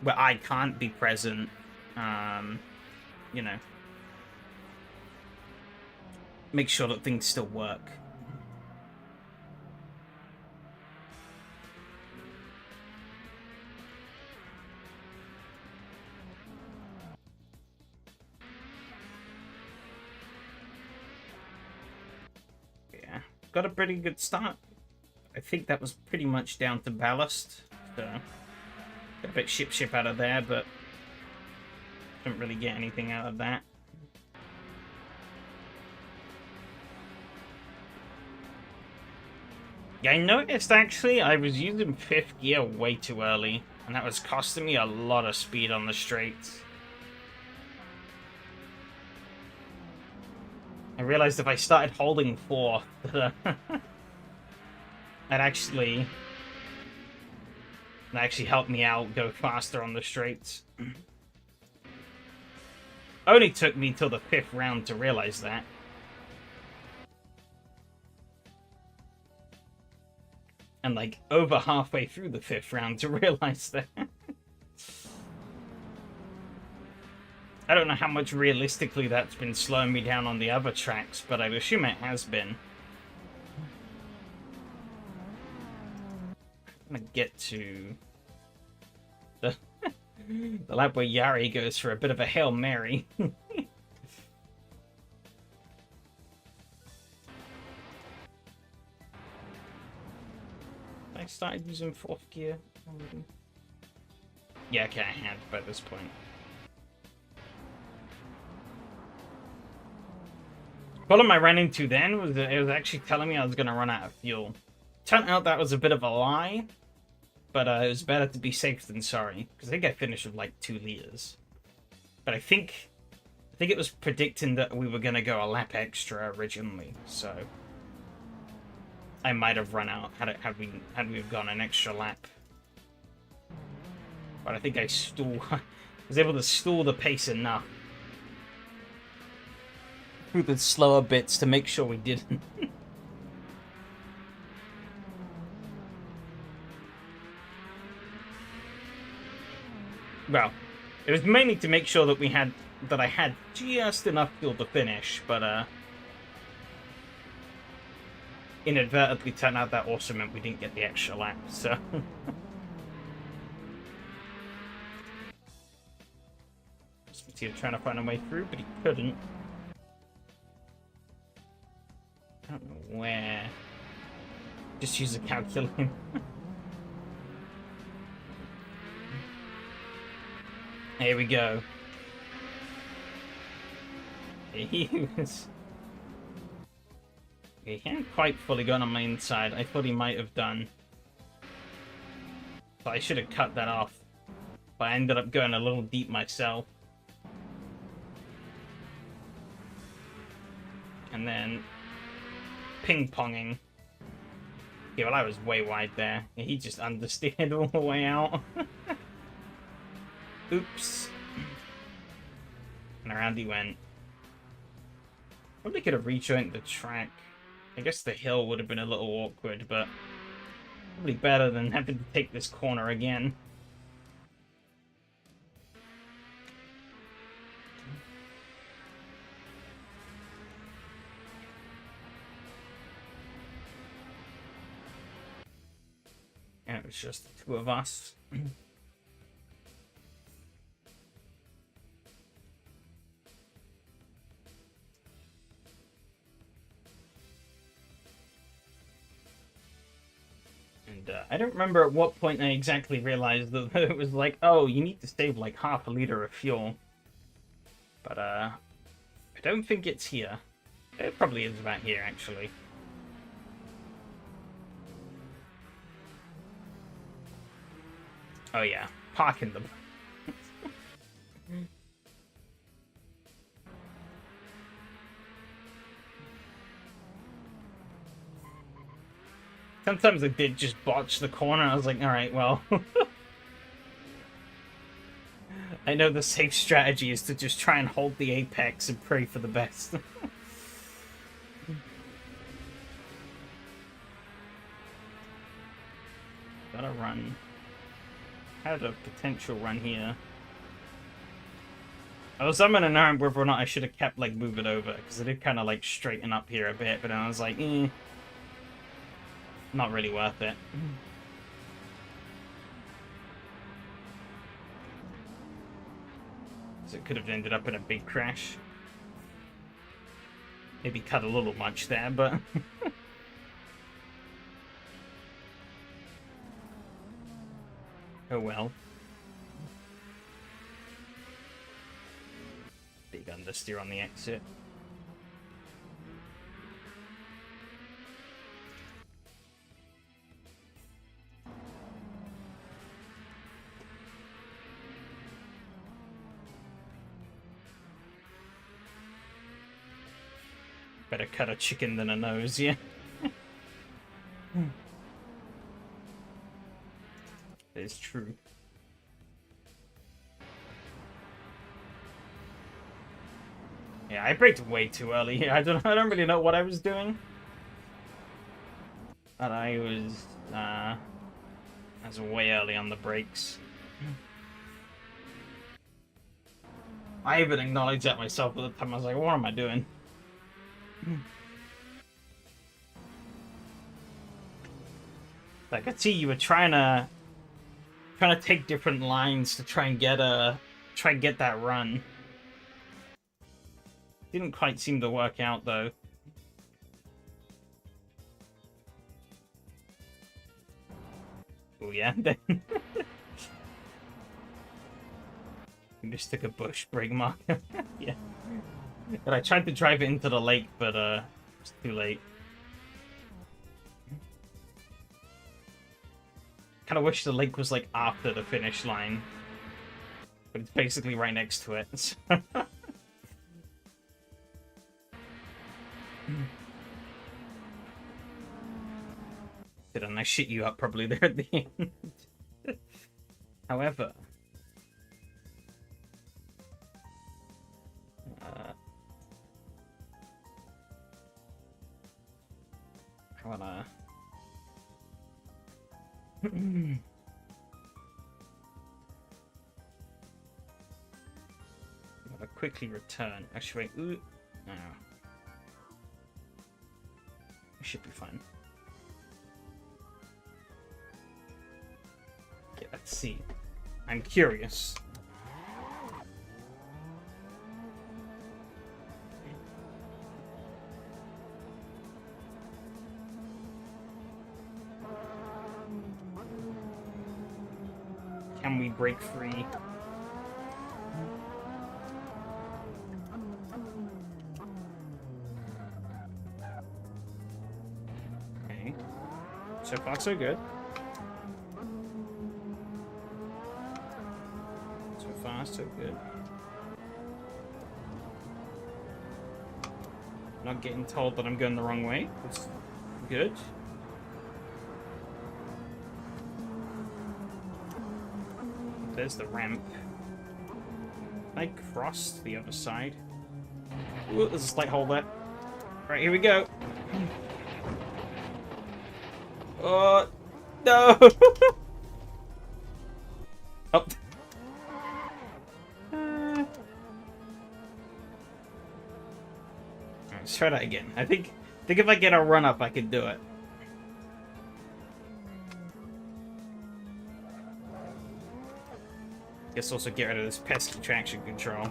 where I can't be present. You know. Make sure that things still work. Got a pretty good start. I think that was pretty much down to ballast. So, got a bit ship out of there, but didn't really get anything out of that. Yeah, I noticed actually I was using 5th gear way too early, and that was costing me a lot of speed on the straights. I realized if I started holding 4, that actually helped me out, go faster on the straights. Only took me till the 5th round to realize that. And like over halfway through the 5th round to realize that. I don't know how much realistically that's been slowing me down on the other tracks, but I assume it has been. I'm gonna get to the, the lap where Yari goes for a bit of a Hail Mary. I started using 4th gear. Yeah, okay, I had by this point. The problem I ran into then was that it was actually telling me I was going to run out of fuel. Turned out that was a bit of a lie, but it was better to be safe than sorry, because I think I finished with like 2 liters. But I think I think it was predicting that we were going to go a lap extra originally, so I might have run out had we have gone an extra lap. But I think I was able to stall the pace enough through the slower bits to make sure we didn't. Well, it was mainly to make sure that I had just enough fuel to finish, but inadvertently turned out that also meant we didn't get the extra lap, so he was trying to find a way through, but he couldn't. I don't know where. Just use a calculator. Here we go. He hadn't quite fully gone on my inside. I thought he might have done. But I should have cut that off. But I ended up going a little deep myself. And then ping-ponging. Yeah, well, I was way wide there. He just understeered all the way out. Oops. And around he went. Probably could have rejoined the track. I guess the hill would have been a little awkward, but probably better than having to take this corner again. And it was just the two of us. I don't remember at what point I exactly realized that it was like, oh, you need to save like half a liter of fuel. But I don't think it's here. It probably is about here, actually. Oh yeah, parking them. Sometimes I did just botch the corner. I was like, alright, well. I know the safe strategy is to just try and hold the apex and pray for the best. Gotta run. Had a potential run here. I was umming and ahhing whether or not I should have kept, like, moving over, because I did kind of, like, straighten up here a bit, but then I was like, not really worth it. So it could have ended up in a big crash. Maybe cut a little much there, but... oh well. Big understeer on the exit. Better cut a chicken than a nose, yeah. It's true. Yeah, I braked way too early here. I don't really know what I was doing. But I was way early on the brakes. I even acknowledged that myself at the time. I was like, what am I doing? I could see you were trying to take different lines to try and get that run. Didn't quite seem to work out though. Oh yeah, then you just took a bush brake marker. Yeah. And I tried to drive it into the lake, but it's too late. Kind of wish the lake was like after the finish line, but it's basically right next to it. So Didn't I shit you up probably there at the end? However, I wanna. Gotta quickly return. Actually, wait. Ooh. No. We should be fine. Okay, let's see. I'm curious. Can we break free? Okay. So far, so good. So far, so good. Not getting told that I'm going the wrong way. That's good. There's the ramp. I crossed the other side. Ooh, there's a slight hole there. Right, here we go. Oh, no! Oh. Alright, let's try that again. I think if I get a run up, I can do it. Guess also get rid of this pesky traction control.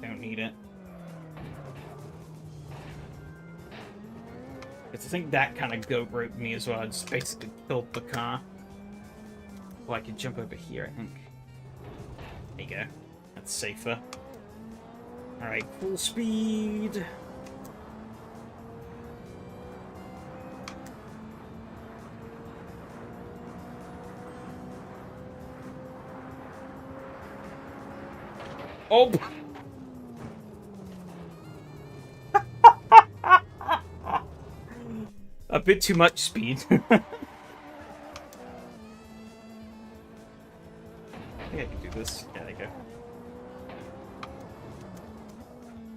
Don't need it. Because I think that kind of goat roped me as well. I just basically killed the car. Well, I could jump over here, I think. There you go. That's safer. Alright, full speed. Oh! A bit too much speed. I think I can do this. Yeah, there you go.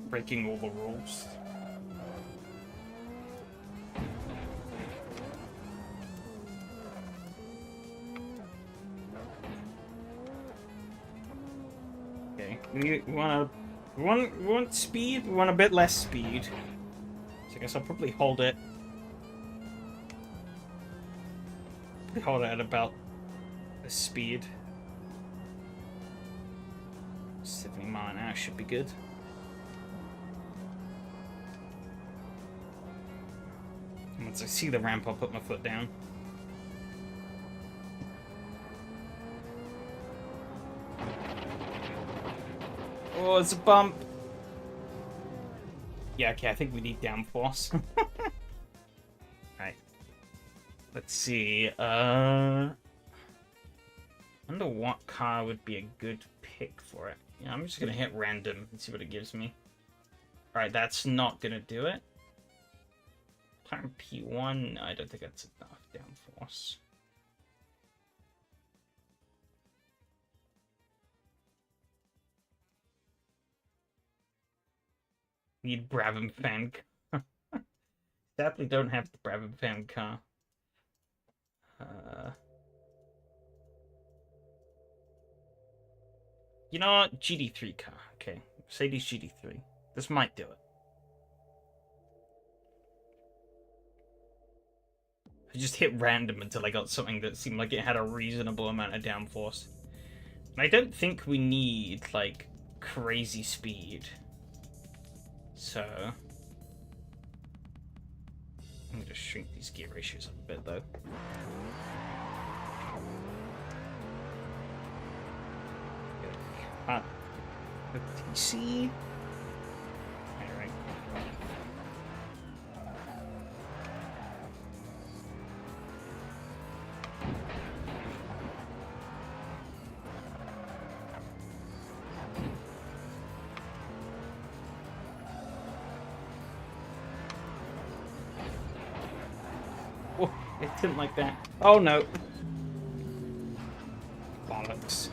Breaking all the rules. Okay, we want speed. We want a bit less speed. So I guess I'll probably hold it. Hold it at about the speed. 70 mile an hour should be good. Once I see the ramp, I'll put my foot down. Oh, it's a bump. Yeah, okay, I think we need downforce. Right. Let's see. I wonder what car would be a good pick for it. Yeah, I'm just gonna hit random and see what it gives me. Alright, that's not gonna do it. Time P1, no, I don't think that's enough downforce. Need Brabham fan car. Sadly don't have the Brabham fan car. You know what? GD3 car. Okay. Mercedes GD3. This might do it. I just hit random until I got something that seemed like it had a reasonable amount of downforce. And I don't think we need, like, crazy speed. So... I'm gonna shrink these gear ratios up a bit, though. The TC. Alright. It didn't like that. Oh no. Bollocks.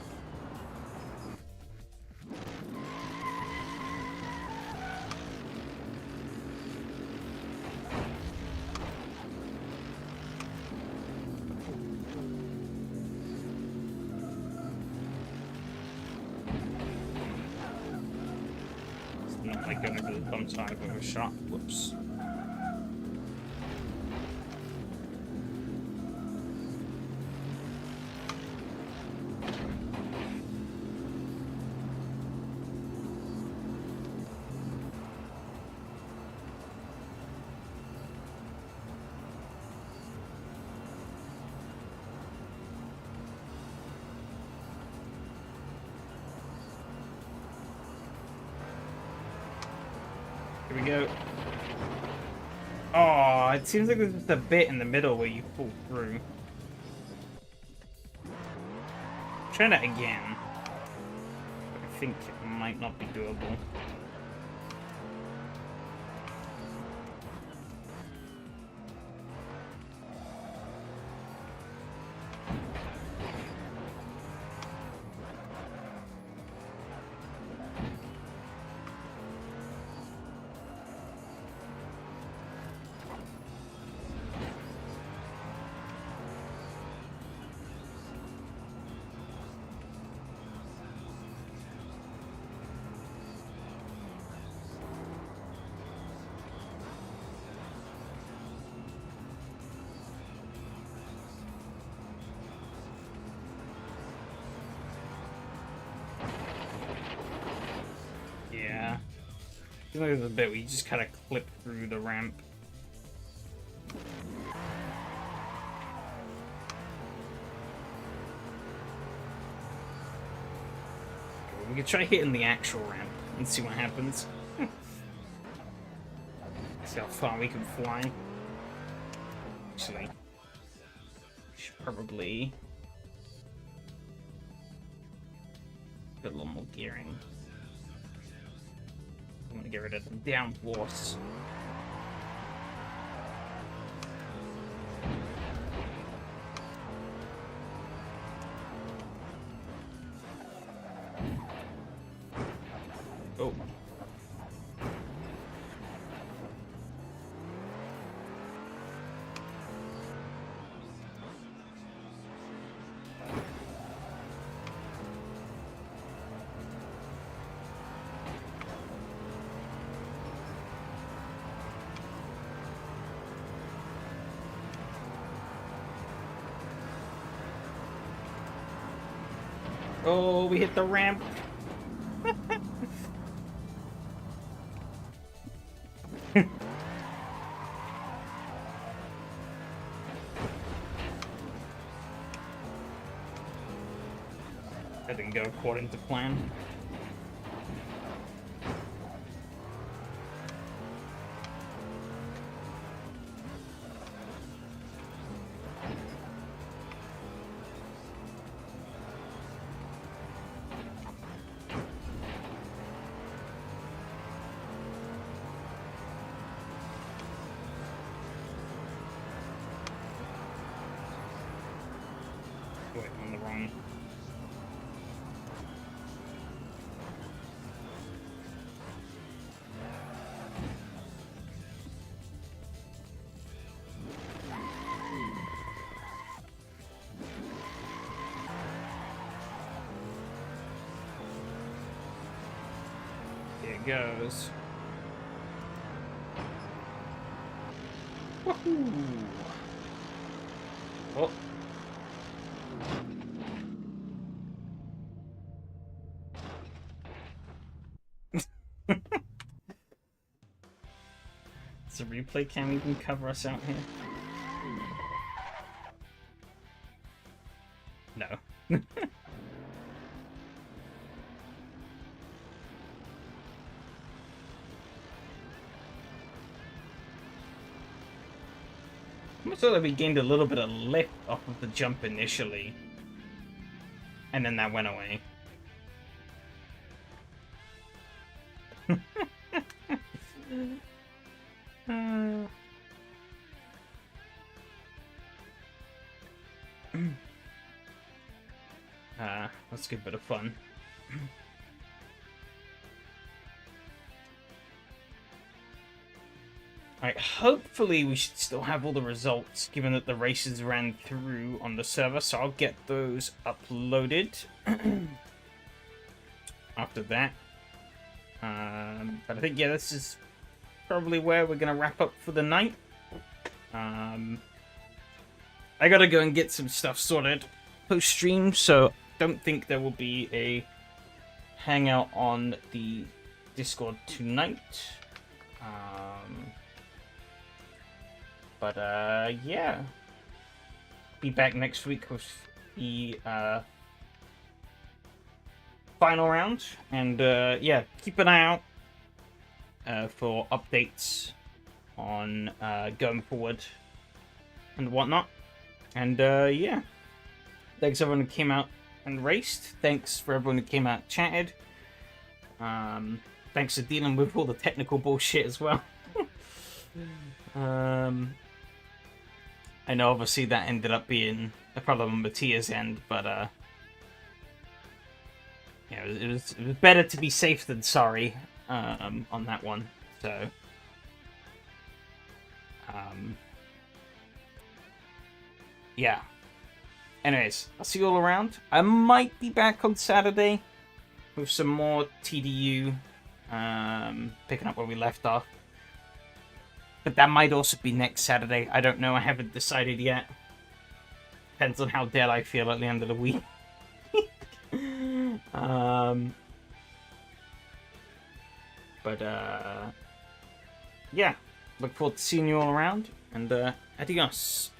It's not like going over the bump side with a shot. Whoops. Here we go. Oh, it seems like there's just a bit in the middle where you fall through. Try that again. But I think it might not be doable. Yeah. I think there's a bit where you just kind of clip through the ramp. We could try hitting the actual ramp and see what happens. See how far we can fly. Actually, we should probably put a little more gearing. I'm gonna get rid of the downforce. Oh. Oh, we hit the ramp. That didn't go according to plan. Wait, I'm on the wrong. Here it goes. Woohoo! Oh. Does the replay cam even cover us out here? No. I thought that we gained a little bit of lift off of the jump initially, and then that went away. That's a good bit of fun. Alright, hopefully we should still have all the results, given that the races ran through on the server, so I'll get those uploaded after that. But I think, yeah, this is probably where we're going to wrap up for the night. I gotta go and get some stuff sorted post-stream, so don't think there will be a hangout on the Discord tonight. But yeah. Be back next week with the final round. And yeah, keep an eye out for updates on going forward and whatnot. And yeah. Thanks everyone who came out and raced. Thanks for everyone who came out and chatted. Thanks for dealing with all the technical bullshit as well. I know obviously that ended up being a problem on Mattia's end, but yeah, it was better to be safe than sorry on that one. So yeah. Anyways, I'll see you all around. I might be back on Saturday with some more TDU, picking up where we left off. But that might also be next Saturday. I don't know. I haven't decided yet. Depends on how dead I feel at the end of the week. But yeah. Look forward to seeing you all around. And adios.